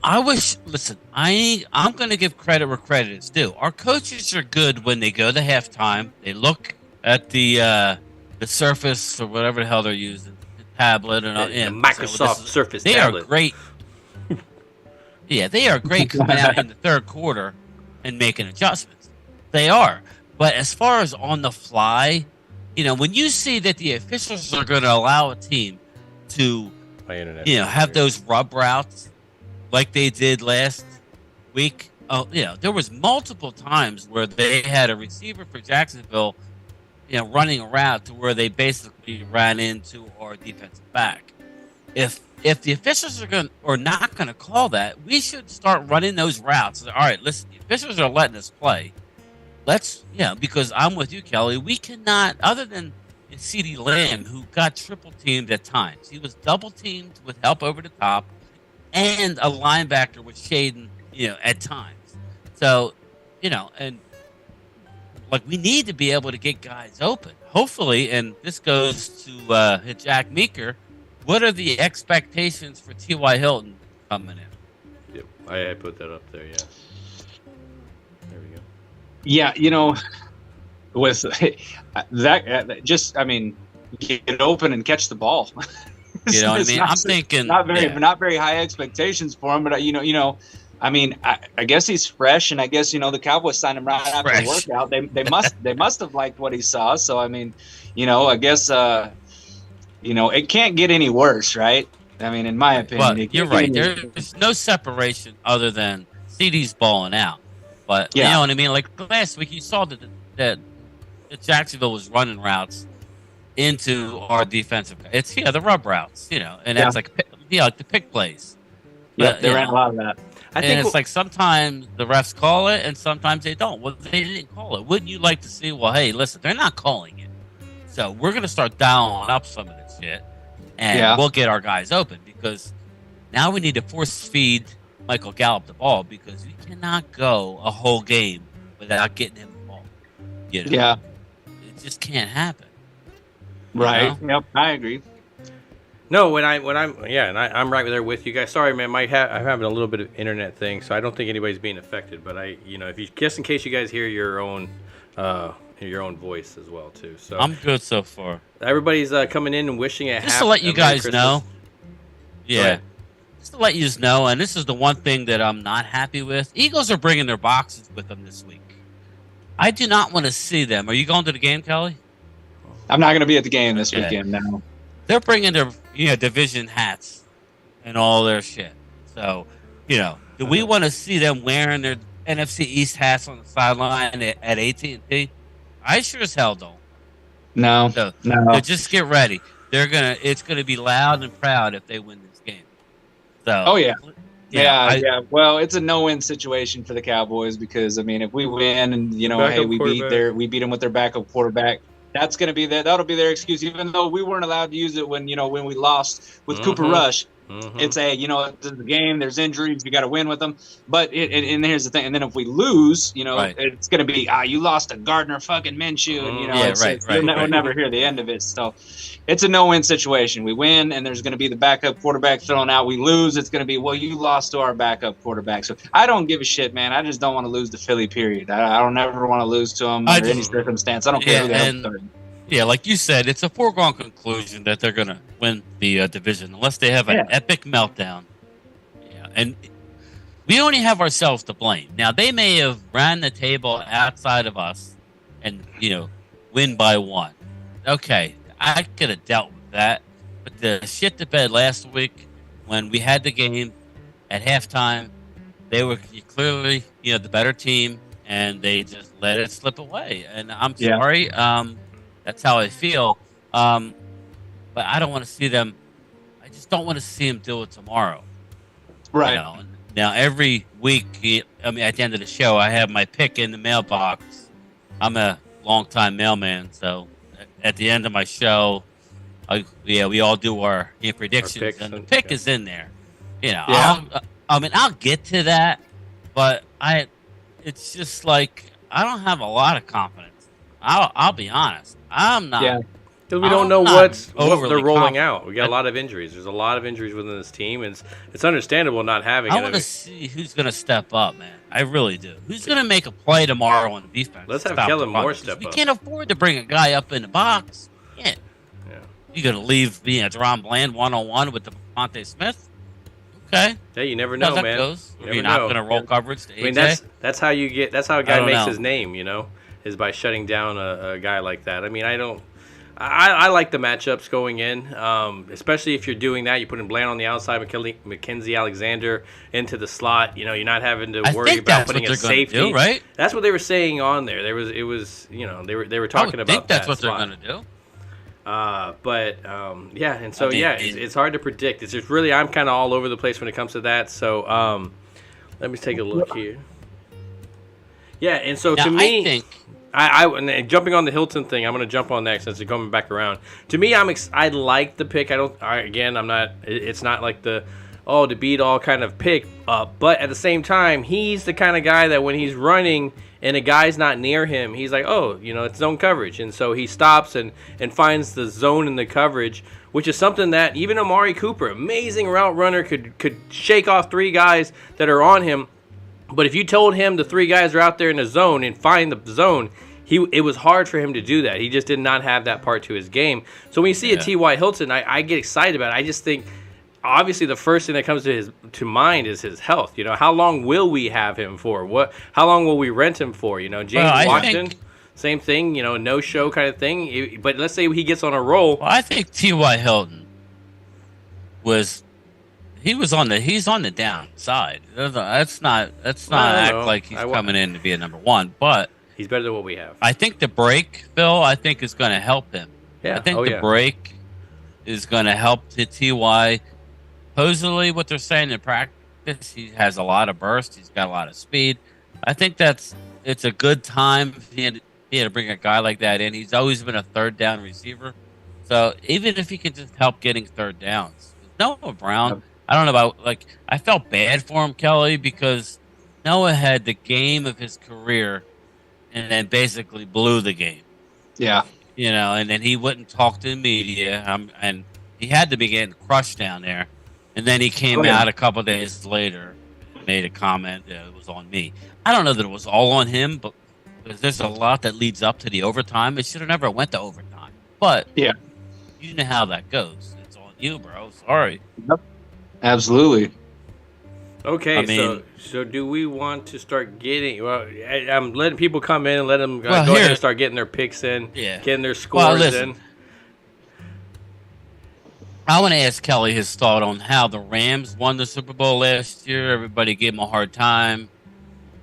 I wish. Listen, I'm going to give credit where credit is due. Our coaches are good when they go to halftime. They look at the Surface or whatever the hell they're using, the tablet and the Microsoft Surface. They tablet. are great. Yeah, they are great coming out in the third quarter and making adjustments. They are, but as far as on the fly, when you see that the officials are going to allow a team to, have those rub routes like they did last week. There was multiple times where they had a receiver for Jacksonville, running a route to where they basically ran into our defensive back. If the officials are not going to call that, we should start running those routes. All right, listen, the officials are letting us play. Because I'm with you, Kelly. We cannot, other than CeeDee Lamb, who got triple teamed at times. He was double teamed with help over the top. And a linebacker with Shaden, at times. So, and we need to be able to get guys open. Hopefully, and this goes to Jack Meeker, what are the expectations for T.Y. Hilton coming in? Yep, I put that up there, yeah. There we go. Yeah, with that, just, get open and catch the ball. You know what I mean? I'm thinking not very high expectations for him, but I guess he's fresh, and I guess the Cowboys signed him right after the workout. They must have liked what he saw. So I guess it can't get any worse, right? In my opinion, but you're right. There's no separation other than CD's balling out. But you know what I mean? Like last week, you saw that Jacksonville was running routes into our defensive. It's the rub routes, and that's like the pick plays. Yeah, they ran a lot of that. I think it's like sometimes the refs call it and sometimes they don't. Well, they didn't call it. Wouldn't you like to see? Well, hey, listen, they're not calling it, so we're gonna start dialing up some of this shit, and we'll get our guys open because now we need to force feed Michael Gallup the ball because we cannot go a whole game without getting him the ball. Yeah, it just can't happen. Right. Yep. I agree. No, I'm right there with you guys. Sorry, man. I'm having a little bit of internet thing, so I don't think anybody's being affected. But if you just in case you guys hear your own voice as well too. So I'm good so far. Everybody's coming in and wishing a just to let you guys know. Yeah. Just to let you know, and this is the one thing that I'm not happy with. Eagles are bringing their boxes with them this week. I do not want to see them. Are you going to the game, Kelly? I'm not going to be at the game this weekend now. They're bringing their division hats and all their shit. So, do we want to see them wearing their NFC East hats on the sideline at AT&T? I sure as hell don't. No. So just get ready. It's gonna be loud and proud if they win this game. So. Oh yeah. Yeah. Well, it's a no-win situation for the Cowboys because if we win and we beat them with their backup quarterback. That'll be their excuse, even though we weren't allowed to use it when we lost with Cooper Rush. It's it's a game. There's injuries. You got to win with them. But and here's the thing. And then if we lose, it's going to be you lost to Gardner fucking Minshew, and we'll never hear the end of it. So it's a no-win situation. We win, and there's going to be the backup quarterback thrown out. We lose, it's going to be you lost to our backup quarterback. So I don't give a shit, man. I just don't want to lose to Philly. Period. I don't ever want to lose to them under any circumstance. I don't care who they are. Yeah, like you said, it's a foregone conclusion that they're going to win the division unless they have an epic meltdown. Yeah, and we only have ourselves to blame. Now, they may have ran the table outside of us and, win by 1. Okay, I could have dealt with that. But the shit to bed last week when we had the game at halftime, they were clearly, the better team, and they just let it slip away. And I'm sorry. That's how I feel. But I don't want to see them. I just don't want to see them do it tomorrow. Right. Now, every week, at the end of the show, I have my pick in the mailbox. I'm a longtime mailman, so at the end of my show, we all do our predictions, and the pick is in there. I'll get to that, but it's just like I don't have a lot of confidence. I'll be honest. I'm not. Yeah. Because we don't know what they're rolling out. We got a lot of injuries. There's a lot of injuries within this team, and it's understandable not having it. I want to see who's going to step up, man. I really do. Who's going to make a play tomorrow on defense? Let's have Kellen Moore step up. We can't afford to bring a guy up in the box. Yeah. You're going to leave Deron Bland one-on-one with Devontae Smith? Okay. Hey, you never know, man. Goes. You're not going to roll coverage to AJ? I mean, that's how you get. That's how a guy makes his name. Is by shutting down a guy like that. I mean, I like the matchups going in, especially if you're doing that. You're putting Bland on the outside, Mackenzie Alexander into the slot. You're not having to worry about putting a safety. Do, right? That's what they were saying on there. They were talking about that. That's what they're going to do. It's hard to predict. It's just really I'm kind of all over the place when it comes to that. So let me take a look here. Yeah, and so to me, I think. And jumping on the Hilton thing, I'm going to jump on that since it's coming back around. To me, I like the pick. I'm not. It's not like the beat all kind of pick. But at the same time, he's the kind of guy that when he's running and a guy's not near him, he's like, it's zone coverage, and so he stops and finds the zone in the coverage, which is something that even Amari Cooper, amazing route runner, could shake off 3 guys that are on him. But if you told him the 3 guys are out there in the zone and find the zone, it was hard for him to do that. He just did not have that part to his game. So when you see a T.Y. Hilton, I get excited about it. I just think, obviously, the first thing that comes to mind is his health. How long will we have him for? How long will we rent him for? James Washington, same thing. No show kind of thing. But let's say he gets on a roll. Well, I think T.Y. Hilton he's on the downside. Let's not act like he's coming in to be a number 1, but he's better than what we have. I think the break, Phil, is going to help him. Yeah. I think the break is going to help T.Y. Supposedly, what they're saying in practice, he has a lot of burst. He's got a lot of speed. I think it's a good time if he had to bring a guy like that in. He's always been a third down receiver. So even if he can just help getting third downs. Noah Brown, I don't know about, I felt bad for him, Kelly, because Noah had the game of his career and then basically blew the game. Yeah. And then he wouldn't talk to the media, and he had to be getting crushed down there. And then he came out a couple of days later and made a comment that it was on me. I don't know that it was all on him, but there's a lot that leads up to the overtime. It should have never went to overtime. But you know how that goes. It's on you, bro. Sorry. Yep. Absolutely. Okay, so do we want to start getting? Well, I'm letting people come in and let them go ahead and start getting their picks in, getting their scores in. I want to ask Kelly his thought on how the Rams won the Super Bowl last year. Everybody gave him a hard time,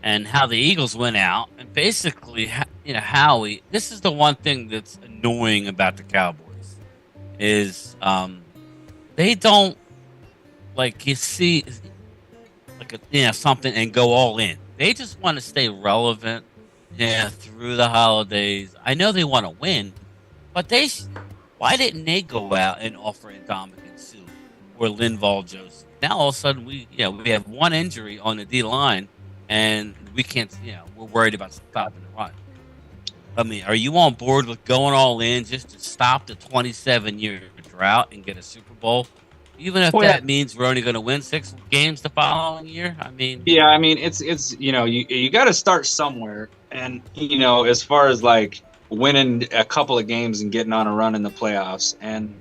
and how the Eagles went out. And basically, Howie. This is the one thing that's annoying about the Cowboys is they don't you see something and go all in. They just want to stay relevant through the holidays. I know they want to win, but why didn't they go out and offer Ndamukong Suh or Linval Joseph. Now all of a sudden we have one injury on the D line, and we can't. We're worried about stopping the run. I mean, are you on board with going all in just to stop the 27-year drought and get a Super Bowl? Even if that means we're only going to win 6 games the following year? I mean... Yeah, I mean, it's you got to start somewhere. And, as far as, like, winning a couple of games and getting on a run in the playoffs. And,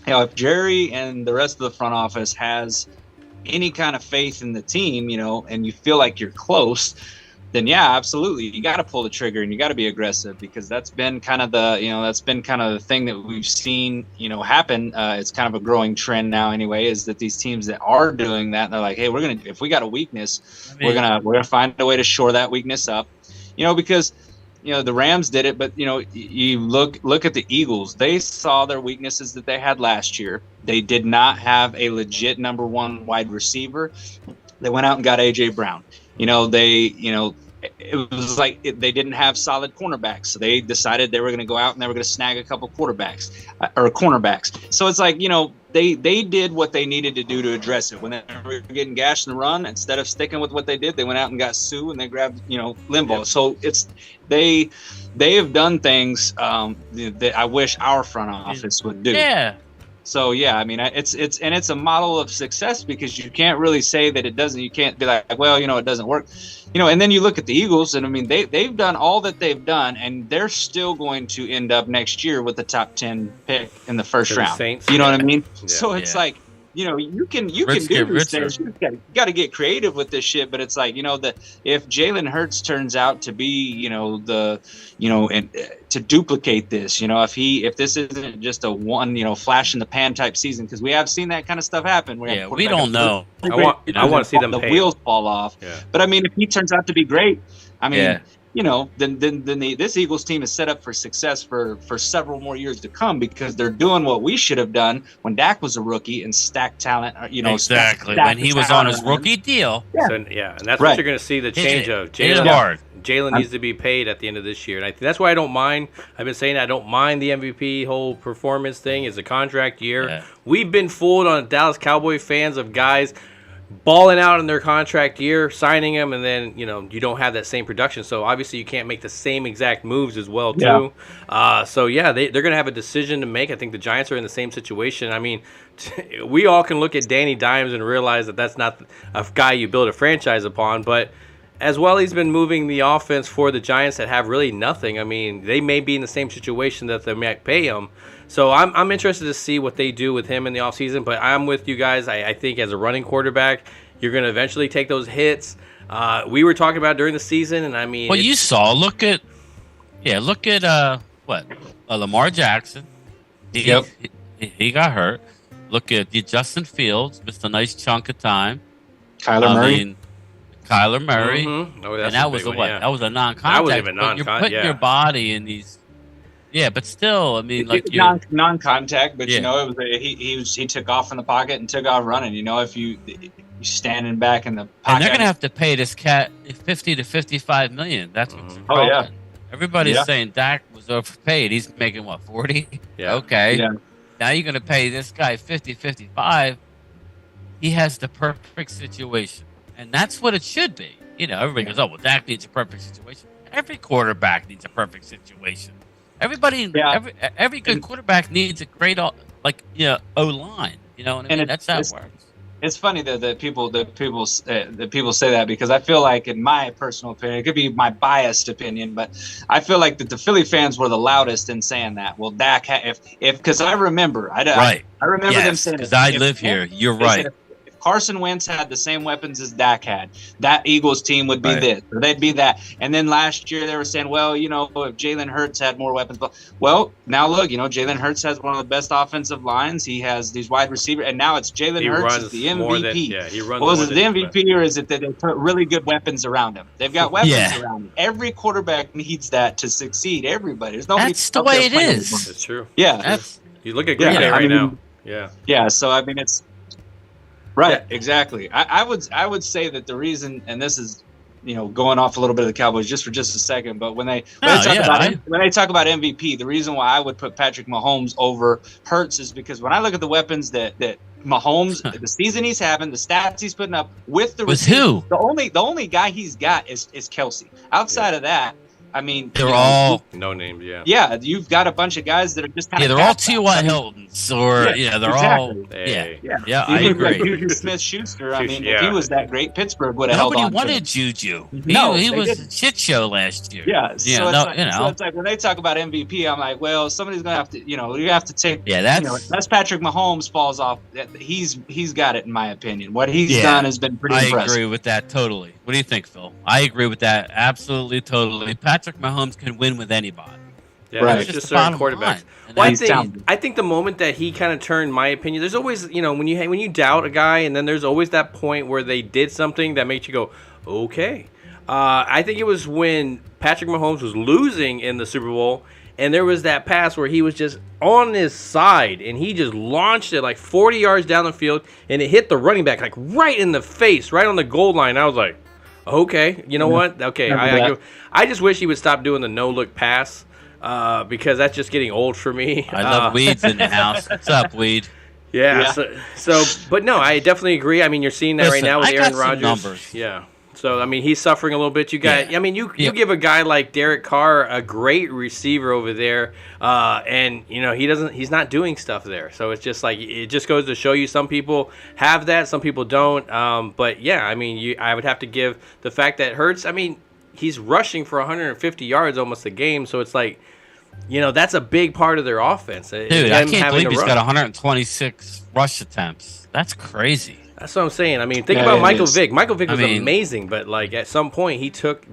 if Jerry and the rest of the front office has any kind of faith in the team, and you feel like you're close, then yeah, absolutely, you got to pull the trigger and you got to be aggressive, because that's been kind of the thing that we've seen happen. It's kind of a growing trend now anyway, is that these teams that are doing that, they're like, hey, if we got a weakness, we're gonna find a way to shore that weakness up, because the Rams did it, but you look at the Eagles. They saw their weaknesses that they had last year. They did not have a legit number 1 wide receiver. They went out and got AJ Brown. It was like they didn't have solid cornerbacks, so they decided they were going to go out and they were going to snag a couple cornerbacks. So it's like, they did what they needed to do to address it. When they were getting gashed in the run, instead of sticking with what they did, they went out and got Sue and they grabbed, Limbaugh. Yep. So they have done things that I wish our front office would do. Yeah. So yeah, I mean, it's a model of success, because you can't really say that it doesn't. You can't be like, well, it doesn't work, And then you look at the Eagles, and I mean, they've done all that they've done, and they're still going to end up next year with the top 10 pick in the first round. Saints. You know what I mean? Yeah. So it's like, you can do these things. You got to get creative with this shit. But it's like, if Jalen Hurts turns out to be, and to duplicate this, if this isn't just a one, flash in the pan type season, because we have seen that kind of stuff happen. We don't know. I want to see them. The wheels fall off. Yeah. But I mean, if he turns out to be great, I mean. Then this Eagles team is set up for success for several more years to come, because they're doing what we should have done when Dak was a rookie and stacked talent. Exactly, when he was on his rookie deal. Yeah, and that's what you're going to see the change of. Jalen needs to be paid at the end of this year, and I think that's why I don't mind. I've been saying I don't mind the MVP whole performance thing. It's a contract year. Yeah. We've been fooled on Dallas Cowboy fans of guys balling out in their contract year, signing them, and then you don't have that same production. So obviously you can't make the same exact moves as well too. Yeah. They're going to have a decision to make. I think the Giants are in the same situation. I mean, we all can look at Danny Dimes and realize that that's not a guy you build a franchise upon, but as well, he's been moving the offense for the Giants that have really nothing. I mean, they may be in the same situation that they might pay him. So I'm interested to see what they do with him in the offseason. But I'm with you guys. I think as a running quarterback, you're going to eventually take those hits. We were talking about during the season, and I mean... Well, you saw. Look at Lamar Jackson. He got hurt. Look at Justin Fields. Missed a nice chunk of time. Kyler Murray. Mm-hmm. Oh, and that was a what? Yeah. That was a non-contact. That was even non-contact. You're putting your body in these. Yeah, but still, I mean, like non-contact. But it was he took off in the pocket and took off running. If you standing back in the pocket, and they're gonna have to pay this cat $50 to $55 million. That's what's problem. Everybody's saying Dak was overpaid. He's making what, 40? Yeah. Okay. Yeah. Now you're gonna pay this guy 50, 55. He has the perfect situation. And that's what it should be. Everybody goes, oh, well, Dak needs a perfect situation. Every quarterback needs a perfect situation. Every good quarterback needs a great, O-line. You know what I mean? That's how it works. It's funny that people say that, because I feel like, in my personal opinion, it could be my biased opinion, but I feel like that the Philly fans were the loudest in saying that. Well, Dak, because I remember, I remember them saying, because I live here. You're right. Carson Wentz had the same weapons as Dak had, that Eagles team would be this, or they'd be that. And then last year they were saying, well, if Jalen Hurts had more weapons. Well, now look, Jalen Hurts has one of the best offensive lines. He has these wide receivers, and now it's Jalen Hurts is the MVP. He runs. Well, is it the MVP, or is it that they put really good weapons around him? They've got weapons around him. Every quarterback needs that to succeed. Everybody. There's nobody. That's the way it is. It's true. Yeah. You look at Green Bay right now. Yeah. Yeah. So I mean, it's. Right, exactly. I would say that the reason, and this is going off a little bit of the Cowboys just for a second, but when they talk about MVP, the reason why I would put Patrick Mahomes over Hurts is because when I look at the weapons that Mahomes, the season he's having, the stats he's putting up with the who? the only guy he's got is Kelsey. Outside of that, I mean, they're all no names. Yeah, you've got a bunch of guys that are just kind of. They're all T.Y. Hiltons, or they're all. Yeah. I agree. Juju Smith-Schuster. I mean, if he was that great, Pittsburgh would have held on. Nobody wanted Juju. No, he was a shit show last year. Yeah. So it's like when they talk about MVP, I'm like, well, somebody's gonna have to, you have to take. Yeah, that's Patrick Mahomes falls off. He's got it in my opinion. What he's done has been pretty impressive. I agree with that totally. What do you think, Phil? I agree with that absolutely, totally. Patrick Mahomes can win with anybody. Yeah, right. Just certain quarterbacks. Well, I think the moment that he kind of turned, my opinion, there's always, when you doubt a guy, and then there's always that point where they did something that makes you go, okay. I think it was when Patrick Mahomes was losing in the Super Bowl, and there was that pass where he was just on his side, and he just launched it like 40 yards down the field, and it hit the running back like right in the face, right on the goal line. I was like, okay, you know what? Okay, I just wish he would stop doing the no-look pass because that's just getting old for me. I love Weed's in the house. What's up, Weed? Yeah. So, but no, I definitely agree. I mean, you're seeing that right now with Aaron Rodgers. Numbers. Yeah. So, I mean, he's suffering a little bit. You give a guy like Derek Carr a great receiver over there, and he's not doing stuff there. So it's just like it just goes to show you some people have that, some people don't. But yeah, I mean, I would have to give the fact that Hurts. I mean, he's rushing for 150 yards almost a game. So it's like, that's a big part of their offense. Dude, I can't believe he's got 126 rush attempts. That's crazy. That's what I'm saying. I mean, think about Michael Vick. Michael Vick was amazing, but like at some point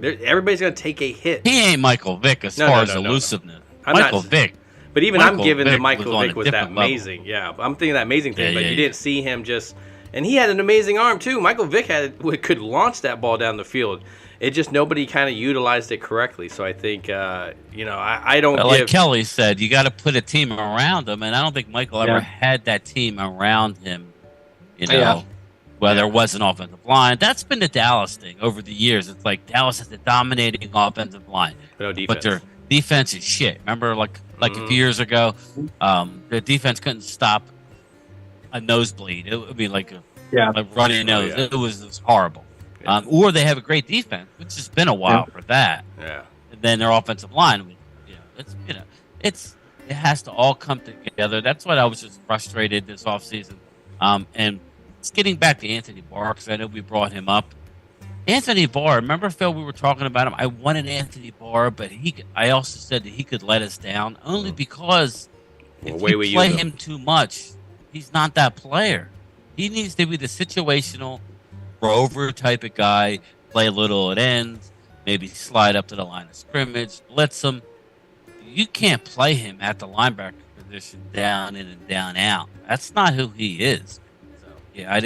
everybody's gonna take a hit. He ain't Michael Vick as far as elusiveness. Michael Vick. But even I'm giving the Michael Vick was that amazing. Level. Yeah, I'm thinking that amazing thing. But you didn't see him and he had an amazing arm too. Michael Vick could launch that ball down the field. It just nobody kind of utilized it correctly. So I think I don't. Like Kelly said, you got to put a team around him, and I don't think Michael ever had that team around him. Whether it was an offensive line. That's been the Dallas thing over the years. It's like Dallas has the dominating offensive line. No defense. But their defense is shit. Remember, like a few years ago, the defense couldn't stop a nosebleed. It would be like a running nose. It was horrible. Yeah. Or they have a great defense, which has been a while for that. Yeah. And then their offensive line, it has to all come together. That's why I was just frustrated this offseason. And it's getting back to Anthony Barr, because I know we brought him up. Anthony Barr, remember, Phil, we were talking about him. I wanted Anthony Barr, but I also said that he could let us down only because if we play him too much, he's not that player. He needs to be the situational rover type of guy, play a little at ends, maybe slide up to the line of scrimmage, blitz him. You can't play him at the linebacker position down in and down out. That's not who he is. Yeah, I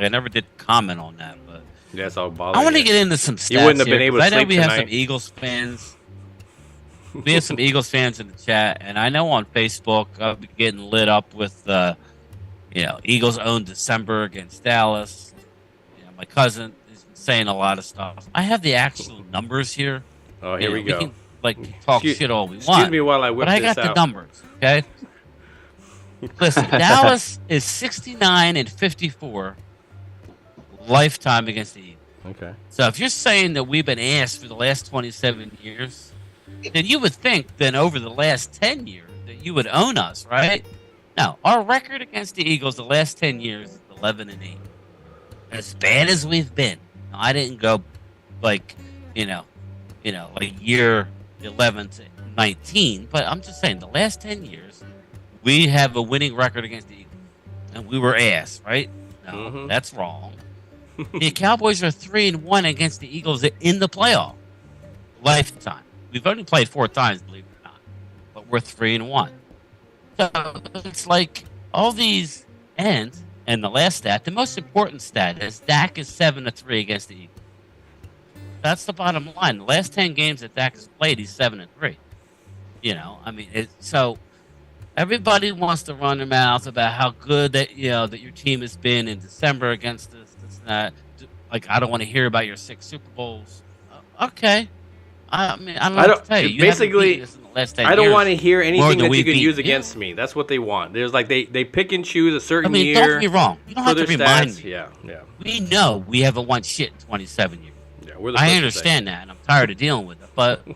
never did comment on that, but that's all bothering. I want to get into some stats. You wouldn't have been able to sleep I know we tonight. have some Eagles fans. We have some Eagles fans in the chat, and I know on Facebook I'll be getting lit up with, Eagles own December against Dallas. My cousin is saying a lot of stuff. I have the actual numbers here. Oh, here we go. We can talk shit all we want. Excuse me while I whip this out. But I got the numbers, okay? Listen, Dallas is 69-54 lifetime against the Eagles. Okay. So if you're saying that we've been ass for the last 27 years, then you would think then over the last 10 years that you would own us, right? No, our record against the Eagles the last 10 years is 11-8. As bad as we've been. Now, I didn't go like year 11 to 19, but I'm just saying the last 10 years we have a winning record against the Eagles, and we were ass, right? No, that's wrong. The Cowboys are 3-1 against the Eagles in the playoff lifetime. We've only played 4 times, believe it or not, but we're 3-1. So it's like all these ends, and the last stat, the most important stat is Dak is 7-3 against the Eagles. That's the bottom line. The last 10 games that Dak has played, he's 7-3. So everybody wants to run their mouth about how good that that your team has been in December against this, that. like, I don't want to hear about your 6 Super Bowls. Okay. I mean, I don't know I what to tell you. You haven't basically. beaten us in the last 10 I don't years want to hear more anything than that you we've can use beaten you. against me. That's what they want. There's like they pick and choose a certain I mean, year. don't get me wrong. You don't for have to their remind stats. me. Yeah. We know we haven't won shit in 27 years. Yeah, we're the I first to say. understand that, and I'm tired of dealing with it. But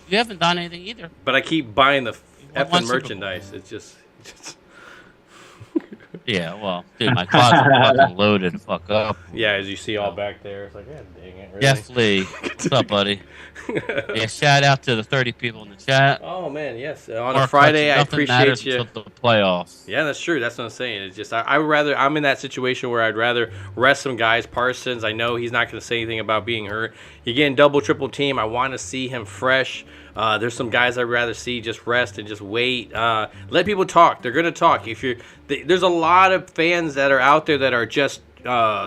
you haven't done anything either. But I keep buying the won one effing Super Bowl. merchandise. It's just Yeah, well, dude, my closet fucking loaded the fuck up. yeah, as you see all back there. It's like, yeah, dang it, really? Jeff Lee, what's up, buddy? Yeah, shout out to the 30 people in the chat. Oh man, yes. On a Mark Friday, Hudson, I nothing matters appreciate you. until the playoffs. Yeah, that's true. That's what I'm saying. It's just I'm in that situation where I'd rather rest some guys. Parsons, I know he's not going to say anything about being hurt. You getting double, triple team. I want to see him fresh. There's some guys I'd rather see just rest and just wait. Let people talk. They're going to talk. There's a lot of fans that are out there that are just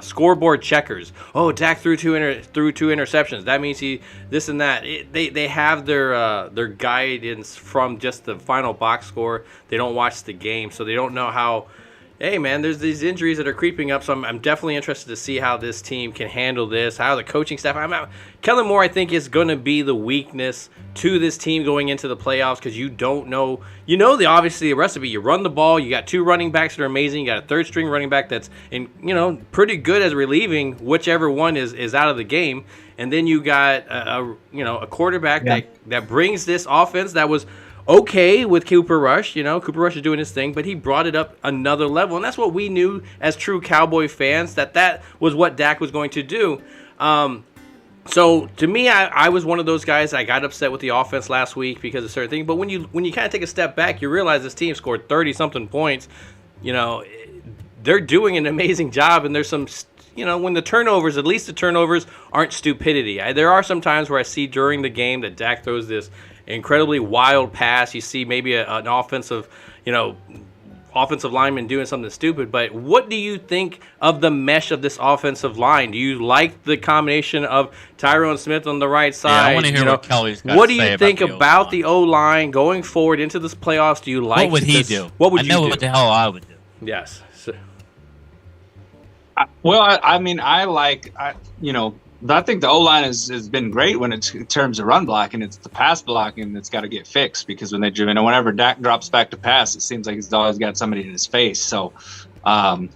scoreboard checkers. Oh, Dak threw two interceptions. That means he this and that. They have their guidance from just the final box score. They don't watch the game, so they don't know how. Hey man, there's these injuries that are creeping up, so I'm definitely interested to see how this team can handle this. How the coaching staff. Kellen Moore, I think, is going to be the weakness to this team going into the playoffs because you don't know. You know obviously the recipe. You run the ball. You got 2 running backs that are amazing. You got a 3rd string running back that's pretty good as relieving whichever one is out of the game, and then you got a quarterback that brings this offense that was okay with Cooper Rush. Cooper Rush is doing his thing, but he brought it up another level, and that's what we knew as true Cowboy fans, that was what Dak was going to do. So to me, I was one of those guys. I got upset with the offense last week because of certain things, but when you kind of take a step back, you realize this team scored 30-something points. They're doing an amazing job, and there's some. When the turnovers, at least the turnovers aren't stupidity. There are some times where I see during the game that Dak throws this incredibly wild pass. You see maybe an offensive lineman doing something stupid. But what do you think of the mesh of this offensive line? Do you like the combination of Tyrone Smith on the right side? Yeah, I want to hear what Kelly's got What to do say you think about the O-line going forward into this playoffs? Do you like What would he do? What would you do? I know what the hell I would do. Yes. I think the O-line has been great when it's in terms of run blocking. It's the pass blocking that's got to get fixed because whenever Dak drops back to pass, it seems like he's always got somebody in his face. So I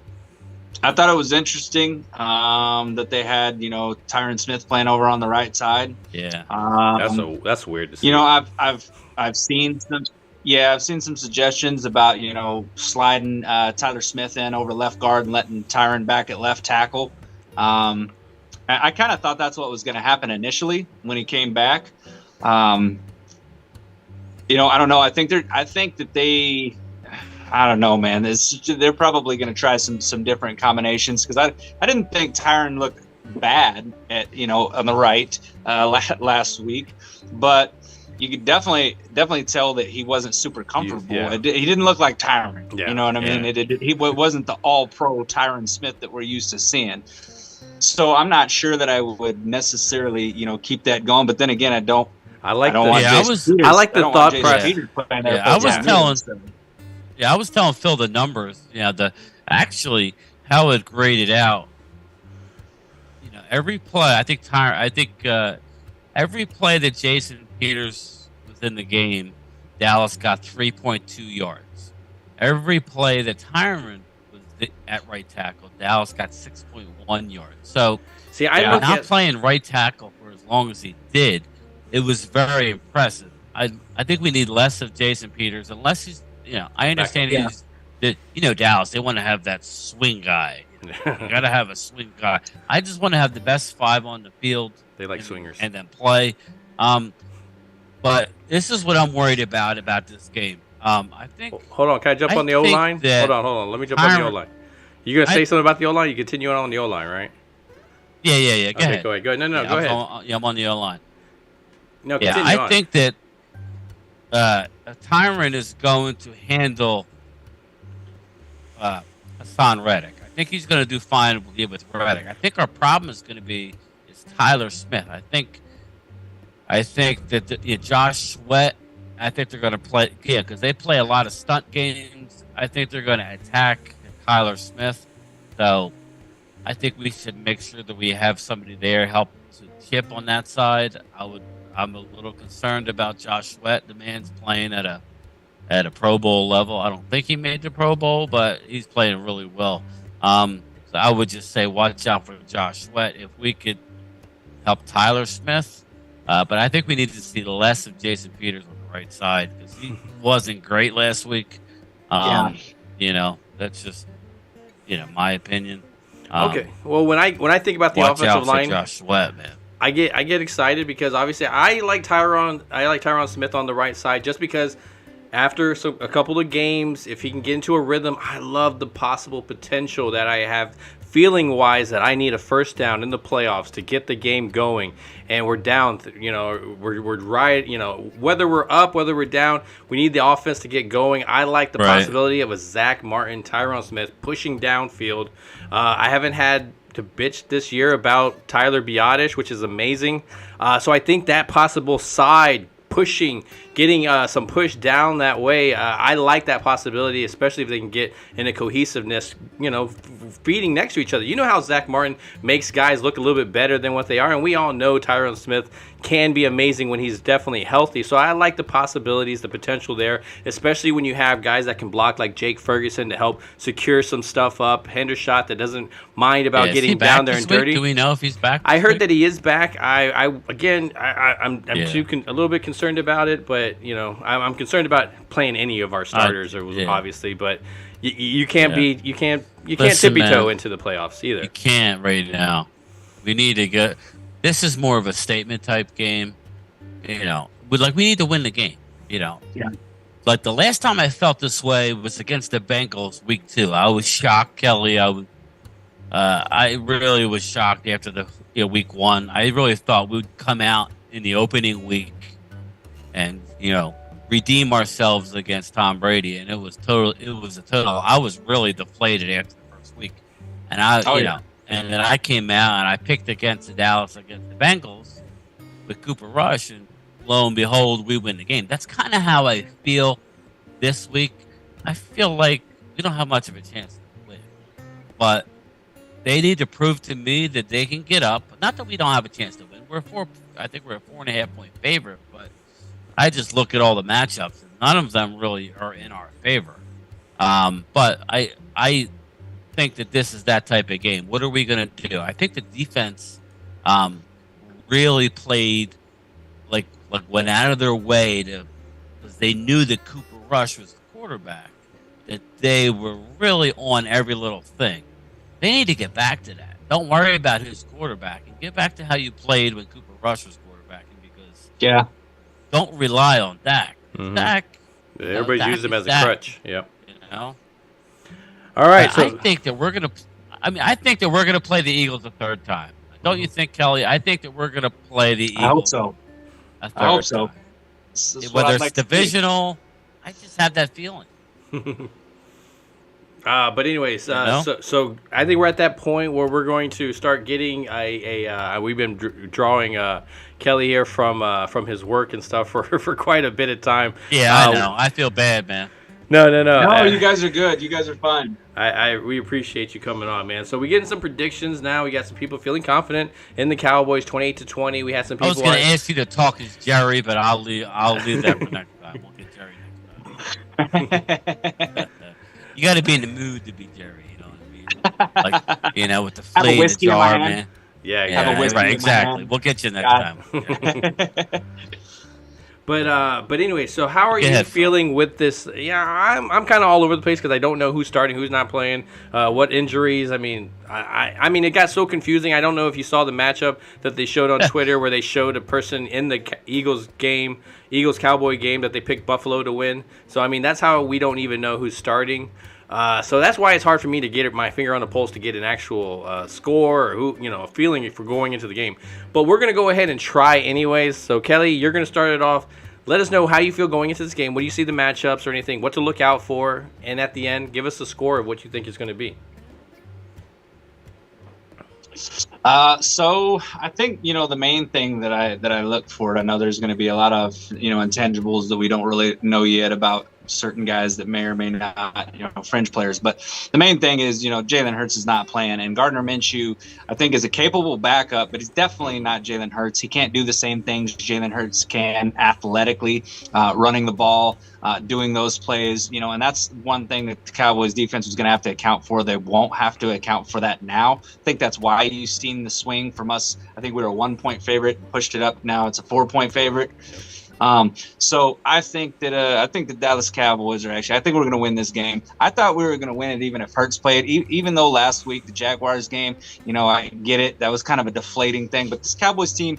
thought it was interesting that they had Tyron Smith playing over on the right side. Yeah, that's weird to see. I've seen some suggestions about sliding Tyler Smith in over left guard and letting Tyron back at left tackle. I kind of thought that's what was going to happen initially when he came back. I don't know. I don't know, man. They're probably going to try some different combinations because I didn't think Tyron looked bad on the right last week, but you could definitely tell that he wasn't super comfortable. Yeah. He didn't look like Tyron. Yeah. You know what I mean? Yeah. He wasn't the all-pro Tyron Smith that we're used to seeing. So I'm not sure that I would necessarily, keep that going. But then again, I like the thought process. I was telling Phil the numbers. Actually how it graded out. Every play. I think every play that Jason Peters was in the game, Dallas got 3.2 yards. Every play that Tyron at right tackle, Dallas got 6.1 yards. So, not playing right tackle for as long as he did, it was very impressive. I think we need less of Jason Peters, unless he's, I understand Dallas, they want to have that swing guy. You got to have a swing guy. I just want to have the best 5 on the field. They like swingers. And then play. But this is what I'm worried about this game. I think. Hold on, can I jump on the O-line? Hold on. Let me jump on the O-line. You gonna say something about the O-line? You continue on the O-line, right? Yeah. Go ahead. Go ahead. No, go ahead. I'm on the O-line. No, continue on. I think that Tyron is going to handle Hassan Reddick. I think he's going to do fine with Reddick. I think our problem is going to be Tyler Smith. I think that Josh Sweat. I think they're going to play, because they play a lot of stunt games. I think they're going to attack Tyler Smith. So I think we should make sure that we have somebody there help to chip on that side. I'm a little concerned about Josh Sweat. The man's playing at a Pro Bowl level. I don't think he made the Pro Bowl, but he's playing really well. So I would just say watch out for Josh Sweat. If we could help Tyler Smith, but I think we need to see less of Jason Peters on the right side because he wasn't great last week. That's just my opinion. Okay. Well, when I think about the offensive line, Josh Sweat, man. I get excited because obviously I like Tyron Smith on the right side just because after a couple of games, if he can get into a rhythm, I love the possible potential that I have feeling wise that I need a first down in the playoffs to get the game going. And we're down, we're right, whether we're up, whether we're down, we need the offense to get going. I like the possibility of a Zach Martin, Tyron Smith pushing downfield. I haven't had to bitch this year about Tyler Biotish, which is amazing. So I think that possible side pushing, getting some push down that way, I like that possibility, especially if they can get in a cohesiveness, feeding next to each other. You know how Zach Martin makes guys look a little bit better than what they are, and we all know Tyron Smith can be amazing when he's definitely healthy. So I like the possibilities, the potential there, especially when you have guys that can block like Jake Ferguson to help secure some stuff up. Hendershot that doesn't mind about getting down there and dirty. Do we know if he's back? I heard that he is back. I'm a little bit concerned about it, but I'm concerned about playing any of our starters, obviously. But you can't tippy toe into the playoffs either. You can't right now. We need to get. This is more of a statement type game, we need to win the game, Yeah. Like the last time I felt this way was against the Bengals week 2. I was shocked, Kelly. I really was shocked after the week 1. I really thought we'd come out in the opening week and redeem ourselves against Tom Brady, and it was a total. I was really deflated after the first week, and and then I came out and I picked against the Bengals with Cooper Rush, and lo and behold, we win the game. That's kind of how I feel this week. I feel like we don't have much of a chance to win, but they need to prove to me that they can get up. Not that we don't have a chance to win. I think we're a 4.5 point favorite, but I just look at all the matchups, and none of them really are in our favor. But I think that this is that type of game. What are we going to do? I think the defense really played like went out of their way because they knew that Cooper Rush was the quarterback, that they were really on every little thing. They need to get back to that. Don't worry about who's quarterback and get back to how you played when Cooper Rush was quarterbacking, because don't rely on Dak. Mm-hmm. Dak. Everybody's used him as a crutch. Yep. All right. So I think that we're gonna. I think that we're gonna play the Eagles a third time. Don't you think, Kelly? I think that we're gonna play the Eagles. I hope so. I hope so. Whether it's divisional, I just have that feeling. But anyways, so I think we're at that point where we're going to start getting we've been drawing Kelly here from his work and stuff for quite a bit of time. Yeah, I know. I feel bad, man. No. No, you guys are good. You guys are fine. We appreciate you coming on, man. So we getting some predictions now. We got some people feeling confident in the Cowboys, 28-20. We had some people. I was going to ask you to talk as Jerry, but I'll leave that for next time. We'll get Jerry next time. You got to be in the mood to be Jerry. You know what I mean? Like with the flea in the jar, man. Yeah, right, exactly. We'll get you next time. But anyway, so how are you feeling with this? Yeah, I'm kind of all over the place because I don't know who's starting, who's not playing, what injuries. I mean, it got so confusing. I don't know if you saw the matchup that they showed on Twitter where they showed a person in the Eagles Cowboy game that they picked Buffalo to win. So I mean, that's how we don't even know who's starting. So that's why it's hard for me to get my finger on the pulse to get an actual score or a feeling for going into the game. But we're going to go ahead and try anyways. So Kelly, you're going to start it off. Let us know how you feel going into this game. What do you see the matchups or anything? What to look out for? And at the end, give us a score of what you think it's going to be. So I think the main thing that I look for. I know there's going to be a lot of intangibles that we don't really know yet about certain guys that may or may not, fringe players. But the main thing is, Jalen Hurts is not playing, and Gardner Minshew, I think, is a capable backup, but he's definitely not Jalen Hurts. He can't do the same things Jalen Hurts can athletically, running the ball, doing those plays, and that's one thing that the Cowboys defense was going to have to account for. They won't have to account for that now. I think that's why you've seen the swing from us. I think we were a 1-point favorite, pushed it up. Now it's a 4-point favorite. So I think that the Dallas Cowboys I think we're going to win this game. I thought we were going to win it even if Hurts played, even though last week the Jaguars game, I get it. That was kind of a deflating thing, but this Cowboys team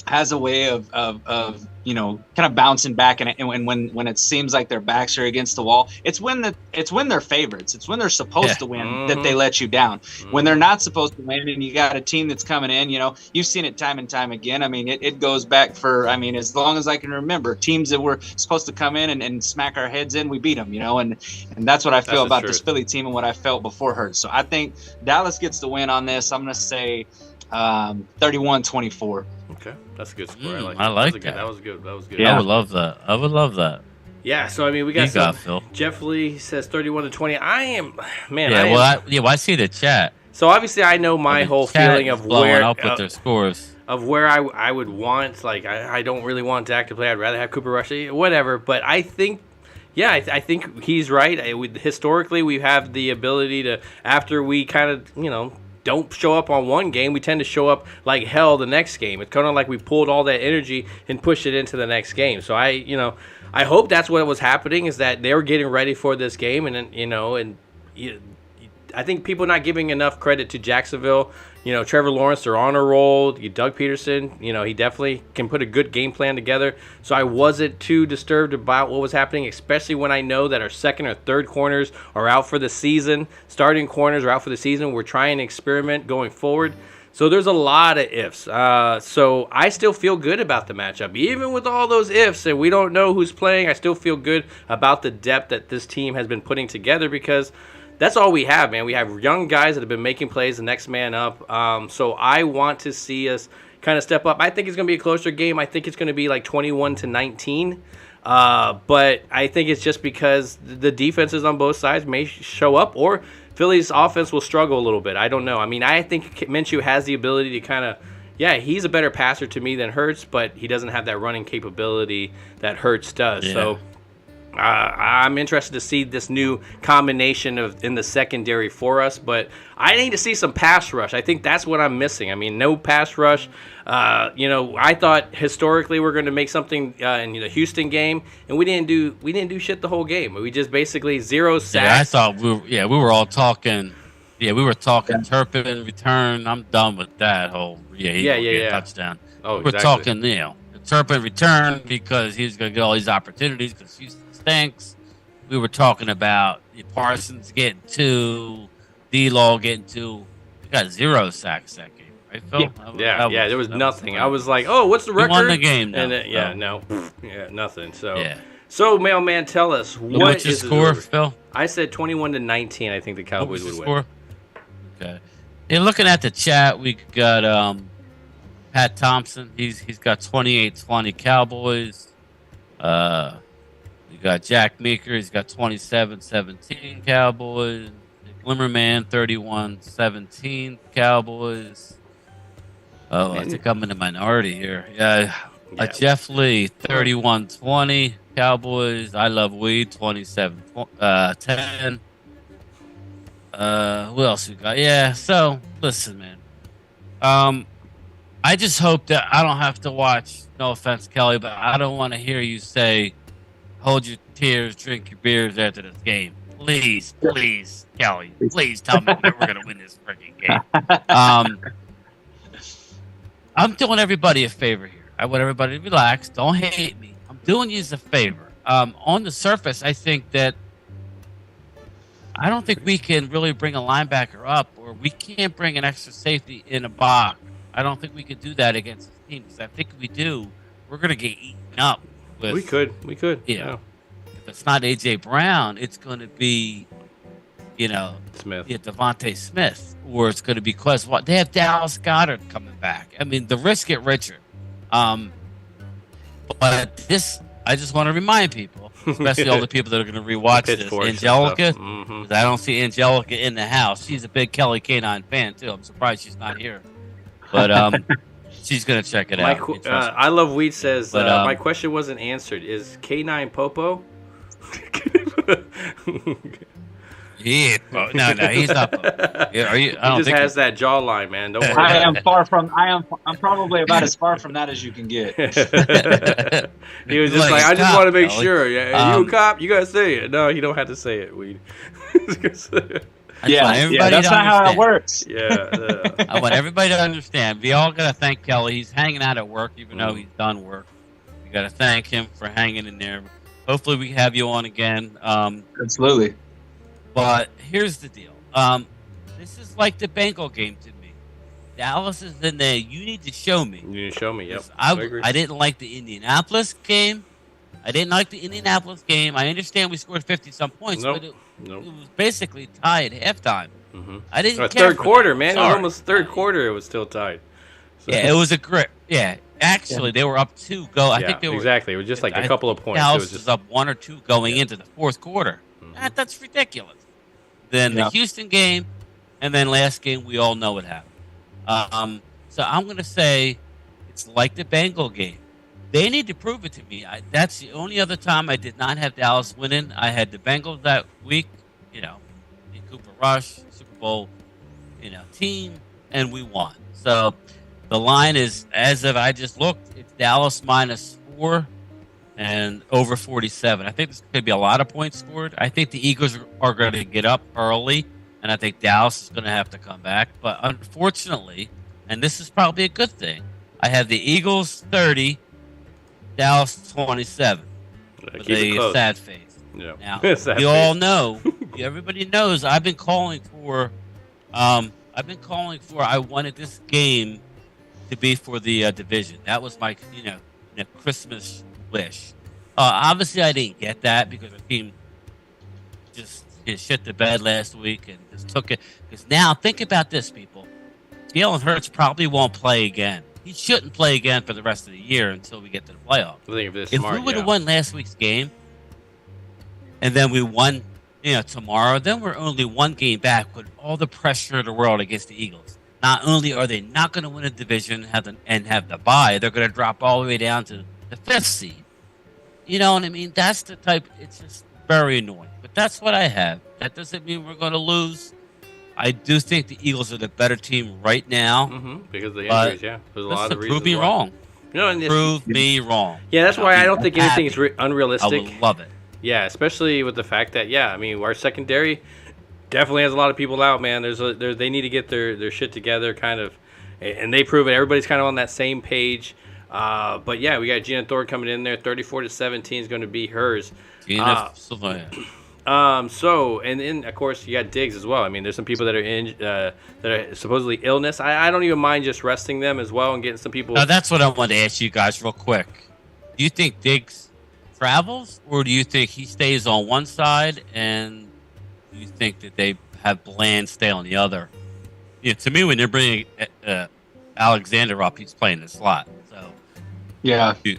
has a way of kind of bouncing back, and when it seems like their backs are against the wall, it's when they're favorites. It's when they're supposed to win that they let you down. When they're not supposed to win, and you got a team that's coming in, you've seen it time and time again. I mean, it goes back for as long as I can remember. Teams that were supposed to come in and smack our heads in, we beat them. And that's what I feel about this Philly team and what I felt before Hurts. So I think Dallas gets the win on this. I'm going to say 31-24. Okay, that's a good score. I like that. That was good. Yeah, I would love that. Yeah, so we got Phil. Jeff Lee says 31-20. I am, man. I see the chat. So obviously, I know my whole feeling of where up with their scores of where I would want. I don't really want Dak to play. I'd rather have Cooper Rush, whatever. But I think. Yeah, I think he's right. Historically, we have the ability to, after we kind of, don't show up on one game, we tend to show up like hell the next game. It's kind of like we pulled all that energy and pushed it into the next game. So I hope that's what was happening, is that they were getting ready for this game, and I think people not giving enough credit to Jacksonville. Trevor Lawrence, they're on a roll. Doug Peterson, he definitely can put a good game plan together. So I wasn't too disturbed about what was happening, especially when I know that our second or third corners are out for the season. Starting corners are out for the season. We're trying to experiment going forward. So there's a lot of ifs. So I still feel good about the matchup. Even with all those ifs and we don't know who's playing, I still feel good about the depth that this team has been putting together, because that's all we have, man. We have young guys that have been making plays, the next man up. So I want to see us kind of step up. I think it's going to be a closer game. I think it's going to be like 21-19. But I think it's just because the defenses on both sides may show up, or Philly's offense will struggle a little bit. I don't know. I think Minshew has the ability to kind of, he's a better passer to me than Hurts, but he doesn't have that running capability that Hurts does. Yeah. So I'm interested to see this new combination in the secondary for us, but I need to see some pass rush. I think that's what I'm missing. No pass rush. I thought historically we're going to make something in the Houston game, and we didn't do shit the whole game. We just basically 0 sacks. Yeah, I thought we were all talking. Yeah, we were talking Turpin return. I'm done with that whole. Touchdown. Oh, we're talking Turpin return because he's going to get all these opportunities because Houston stinks. We were talking about Parsons getting 2, D-Law getting 2. We got 0 sacks that game, right, Phil? Yeah, there was nothing. I was like, oh, what's the record? We won the game. Nothing. So Mailman, tell us what's your score, Phil? I said 21-19. I think the Cowboys would win. Okay. And looking at the chat, we got Pat Thompson. He's got 28-20 Cowboys. We got Jack Meeker. He's got 27-17 Cowboys. Glimmerman 31-17 Cowboys. Oh, I think I'm in the minority here. Jeff Lee 31-20 Cowboys. I Love Weed 27-10. Who else we got? Yeah. So listen, man. I just hope that I don't have to watch. No offense, Kelly, but I don't want to hear you say, "Hold your tears, drink your beers" after this game. Please, Kelly, please tell me that we're gonna win this freaking game. I'm doing everybody a favor here. I want everybody to relax. Don't hate me. I'm doing you a favor. On the surface, I don't think we can really bring a linebacker up, or we can't bring an extra safety in a box. I don't think we could do that against this team, because I think if we do, we're going to get eaten up. We could. Yeah. If it's not A.J. Brown, it's going to be, Smith. Yeah, Devontae Smith, or it's going to be Quez. They have Dallas Goedert coming back. The risks get richer. But this, I just want to remind people, especially all the people that are going to rewatch this. Angelica, Mm-hmm. 'cause I don't see Angelica in the house. She's a big Kelly Canine fan too. I'm surprised she's not here, but she's going to check it out. I Love Weed says, But, my question wasn't answered. Is K9 Popo? No, he's not. Are you? I don't He just think has that jawline, man. Don't worry. I'm probably about as far from that as you can get. He was just Like, I just stop, want to make Kelly. sure. Yeah, you a cop? You gotta say it. No, you don't have to say it, Weed. That's not how it works. I want everybody to understand. We all got to thank Kelly. He's hanging out at work, even though he's done work. We got to thank him for hanging in there. Hopefully, we have you on again. Absolutely. But here's the deal. This is like the Bengal game to me. Dallas is in there. You need to show me. You need to show me. Yep. I didn't like the Indianapolis game. I understand we scored 50-some points, but it was basically tied at halftime. Mm-hmm. I didn't care. Third quarter, that. man. It was almost third quarter. It was still tied. So. Yeah, it was a great. Yeah, actually, they were up 2 go. I think they were exactly. It was just like a couple of points. Dallas it was just up 1 or 2 going into the fourth quarter. Mm-hmm. That's ridiculous. Then the Houston game, and then last game, we all know what happened. So I'm going to say it's like the Bengal game. They need to prove it to me. That's the only other time I did not have Dallas winning. I had the Bengals that week, Cooper Rush, Super Bowl, team, and we won. So the line is, as of I just looked, it's Dallas -4 and over 47. I think there's going to be a lot of points scored. I think the Eagles are going to get up early, and I think Dallas is going to have to come back. But unfortunately, and this is probably a good thing, I have the Eagles 30, Dallas 27. With a sad face. Yeah. Now, you all know, everybody knows, I wanted this game to be for the division. That was my, Christmas wish. Obviously, I didn't get that because the team just shit the bed last week and just took it. Because now, think about this, people. Jalen Hurts probably won't play again. He shouldn't play again for the rest of the year until we get to the playoffs. If we would have won last week's game, and then we won, tomorrow, then we're only 1 game back with all the pressure in the world against the Eagles. Not only are they not going to win a division and have the bye, they're going to drop all the way down to the 5th seed. You know what I mean? That's the type. It's just very annoying. But that's what I have. That doesn't mean we're going to lose. I do think the Eagles are the better team right now. Mm-hmm. Because of the injuries, There's a lot of reasons. Prove me wrong. Prove me wrong. Yeah, that's why I don't think anything is unrealistic. I would love it. Yeah, especially with the fact that, our secondary definitely has a lot of people out, man. They need to get their shit together, kind of, and they prove it. Everybody's kind of on that same page. But yeah, we got Gina Thorne coming in there. 34-17 is going to be hers. So, and then of course you got Diggs as well. I mean, there's some people that are supposedly illness. I don't even mind just resting them as well and getting some people. Now that's what I wanted to ask you guys real quick. Do you think Diggs travels, or do you think he stays on one side, and do you think that they have Bland stay on the other? To me, when they're bringing Alexander up, he's playing the slot. So, yeah. Do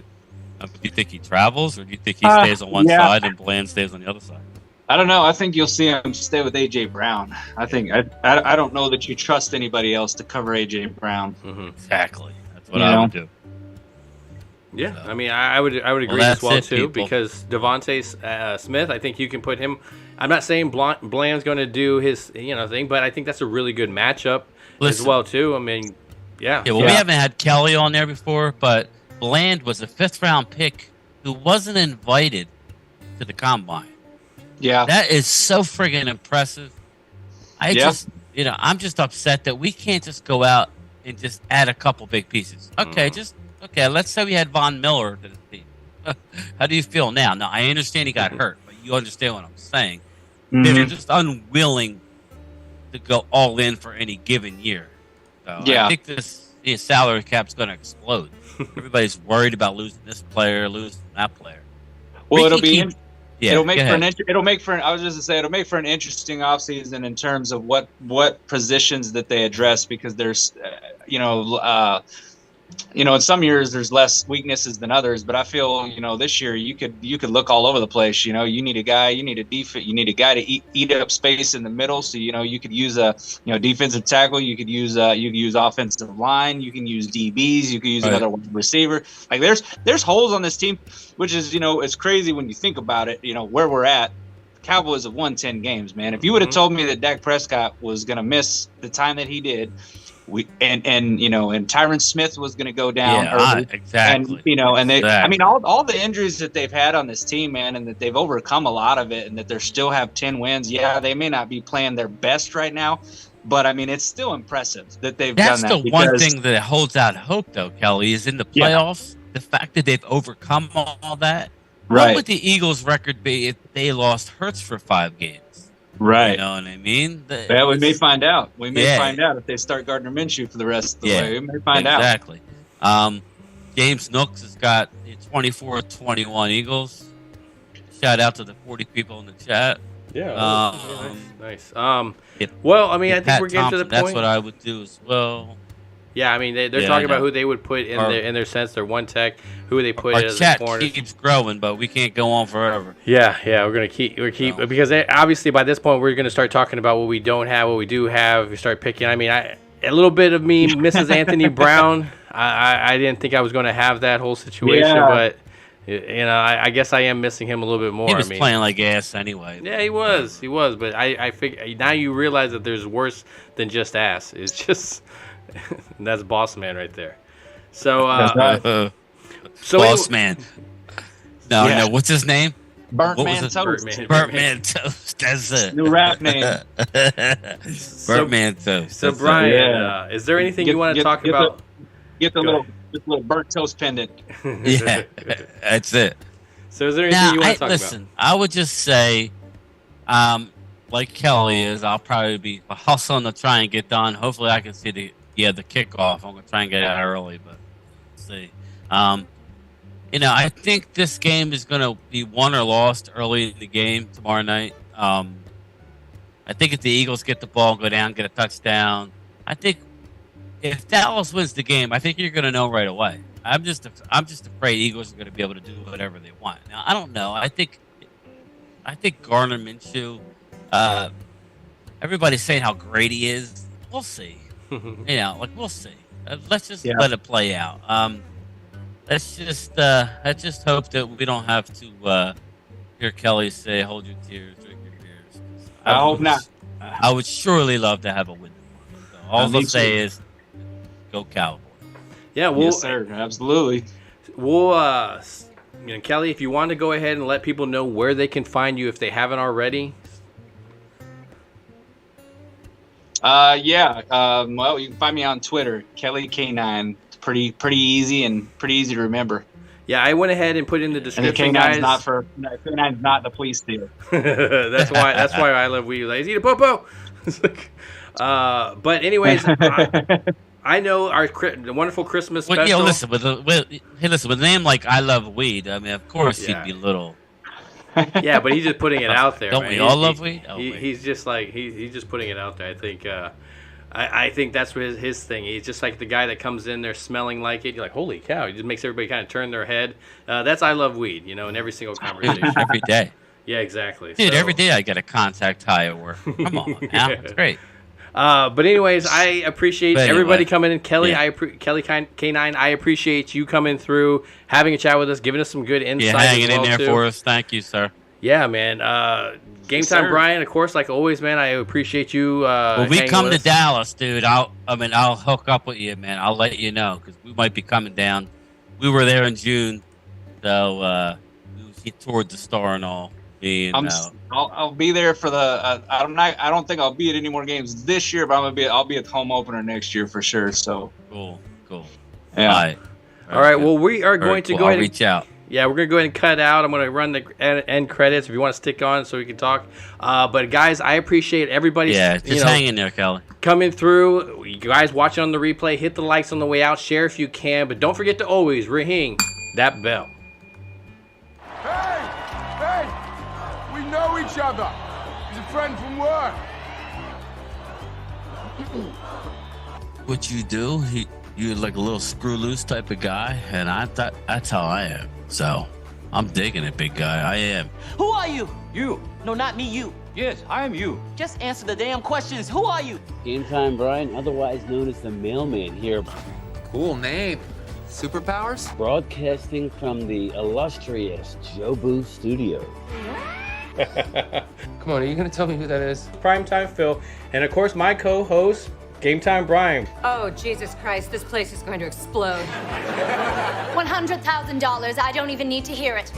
you think he travels, or do you think he stays on one side and Bland stays on the other side? I don't know. I think you'll see him stay with A.J. Brown. I don't know that you trust anybody else to cover A.J. Brown. Mm-hmm. Exactly. That's what I would do. Yeah, so. I mean, I would agree as well too, because Devontae Smith, I think you can put him. I'm not saying Bland's going to do his thing, but I think that's a really good matchup as well too. I mean, yeah. We haven't had Kelly on there before, but Bland was a 5th round pick who wasn't invited to the combine. Yeah, that is so friggin' impressive. I'm just upset that we can't just go out and just add a couple big pieces. Okay, let's say we had Von Miller to the team. How do you feel now? Now, I understand he got hurt, but you understand what I'm saying. Mm-hmm. They're just unwilling to go all in for any given year. So I think this salary cap's going to explode. Everybody's worried about losing this player, losing that player. Well, it'll make for an interesting offseason in terms of what positions that they address, because there's in some years there's less weaknesses than others, but I feel, this year you could look all over the place. You need a guy, you need a defense, you need a guy to eat up space in the middle. So, you could use a, defensive tackle, you could use offensive line, you can use DBs, you could use another wide receiver. Like there's holes on this team, which is, it's crazy when you think about it, where we're at. Cowboys have won 10 games, man. If you would have told me that Dak Prescott was going to miss the time that he did, and Tyron Smith was going to go down early, exactly. And they, I mean, all the injuries that they've had on this team, man, and that they've overcome a lot of it, and that they still have 10 wins. Yeah, they may not be playing their best right now, but I mean, it's still impressive that they've done that. That's the one thing that holds out hope, though, Kelly, is in the playoffs. Yeah. The fact that they've overcome all that. Right. What would the Eagles' record be if they lost Hurts for 5 games? Right. You know what I mean? We may find out. We may find out if they start Gardner Minshew for the rest of the way. We may find out. Exactly. James Nooks has got 24-21 Eagles. Shout out to the 40 people in the chat. Yeah. Nice. Well, I mean, I think we're getting to the point. That's what I would do as well. Yeah, I mean, they're talking about who they would put in their sense, their one tech, who they put as chat the corners. Keeps growing, but we can't go on forever. Yeah, we're keep because obviously by this point we're gonna start talking about what we don't have, what we do have. We start picking. I mean, a little bit of me misses Anthony Brown. I didn't think I was gonna have that whole situation, but I guess I am missing him a little bit more. He was playing like ass anyway. Yeah, he was, but I figure now you realize that there's worse than just ass. It's just. That's boss man right there. So, boss man. No, what's his name? Burnt Man Toast. Burnt Man Toast. That's it. New rap name. Burnt Man Toast. So, Brian, is there anything you want to talk about? Get the little burnt toast pendant. Yeah, that's it. So, is there anything you want to talk about? Listen, I would just say, like Kelly is, I'll probably be hustling to try and get done. Hopefully, I can see the kickoff. I'm gonna try and get out early, but let's see. I think this game is gonna be won or lost early in the game tomorrow night. I think if the Eagles get the ball, go down, get a touchdown, I think if Dallas wins the game, I think you're gonna know right away. I'm just afraid Eagles are gonna be able to do whatever they want. Now I don't know. I think Gardner Minshew. Everybody's saying how great he is. We'll see. We'll see. Let's just let it play out. Let's just hope that we don't have to hear Kelly say, "Hold your tears, drink your beers." I hope not. I would surely love to have a win. So all I'll say is, go Cowboys. Yeah, yes, sir. Absolutely. We'll, Kelly, if you want to go ahead and let people know where they can find you if they haven't already. Well, you can find me on Twitter, Kelly K9. It's pretty easy and pretty easy to remember. Yeah, I went ahead and put in the description, and the guys. K9's not the police deal. That's why I love weed. Like, eat a popo. But anyways, I know the wonderful Christmas special. Listen, with a name like I Love Weed, I mean, of course he'd be little. Yeah, but he's just putting it out there. Don't we all love weed? He's just like he's just putting it out there. I think I think that's his thing. He's just like the guy that comes in there smelling like it. You're like, holy cow! He just makes everybody kind of turn their head. That's I love weed, in every single conversation. Every day. Yeah, exactly. Dude, every day I get a contact high at work. Come on, now it's great. But anyways, I appreciate everybody coming in. Kelly, Kelly K9, I appreciate you coming through, having a chat with us, giving us some good insight. Yeah, hanging in there for us. Thank you, sir. Yeah, man. GameTime, Brian, of course, like always, man. I appreciate you. When we come to Dallas, dude, I'll hook up with you, man. I'll let you know because we might be coming down. We were there in June, so we toured the Star and all. I'll be there for the. I don't think I'll be at any more games this year, but I'll be at the home opener next year for sure. So cool. Yeah. All right. Well, we are going to go ahead and reach out. Yeah, we're going to go ahead and cut out. I'm going to run the end credits if you want to stick on so we can talk. But, guys, I appreciate everybody. Yeah, just hang in there, Kelly. Coming through. You guys watching on the replay, hit the likes on the way out. Share if you can. But don't forget to always ring that bell. Hey! We know each other. He's a friend from work. What you do? you're like a little screw loose type of guy, and I thought that's how I am. So I'm digging it, big guy. I am. Who are you? You. No, not me, you. Yes, I am you. Just answer the damn questions. Who are you? GameTime Bryan, otherwise known as the mailman here, Cool name. Superpowers? broadcasting from the illustrious Jobu Studio. Come on, are you gonna tell me who that is? Primetime Phil, and of course my co-host, GameTime Bryan. Oh, Jesus Christ, this place is going to explode. $100,000, I don't even need to hear it.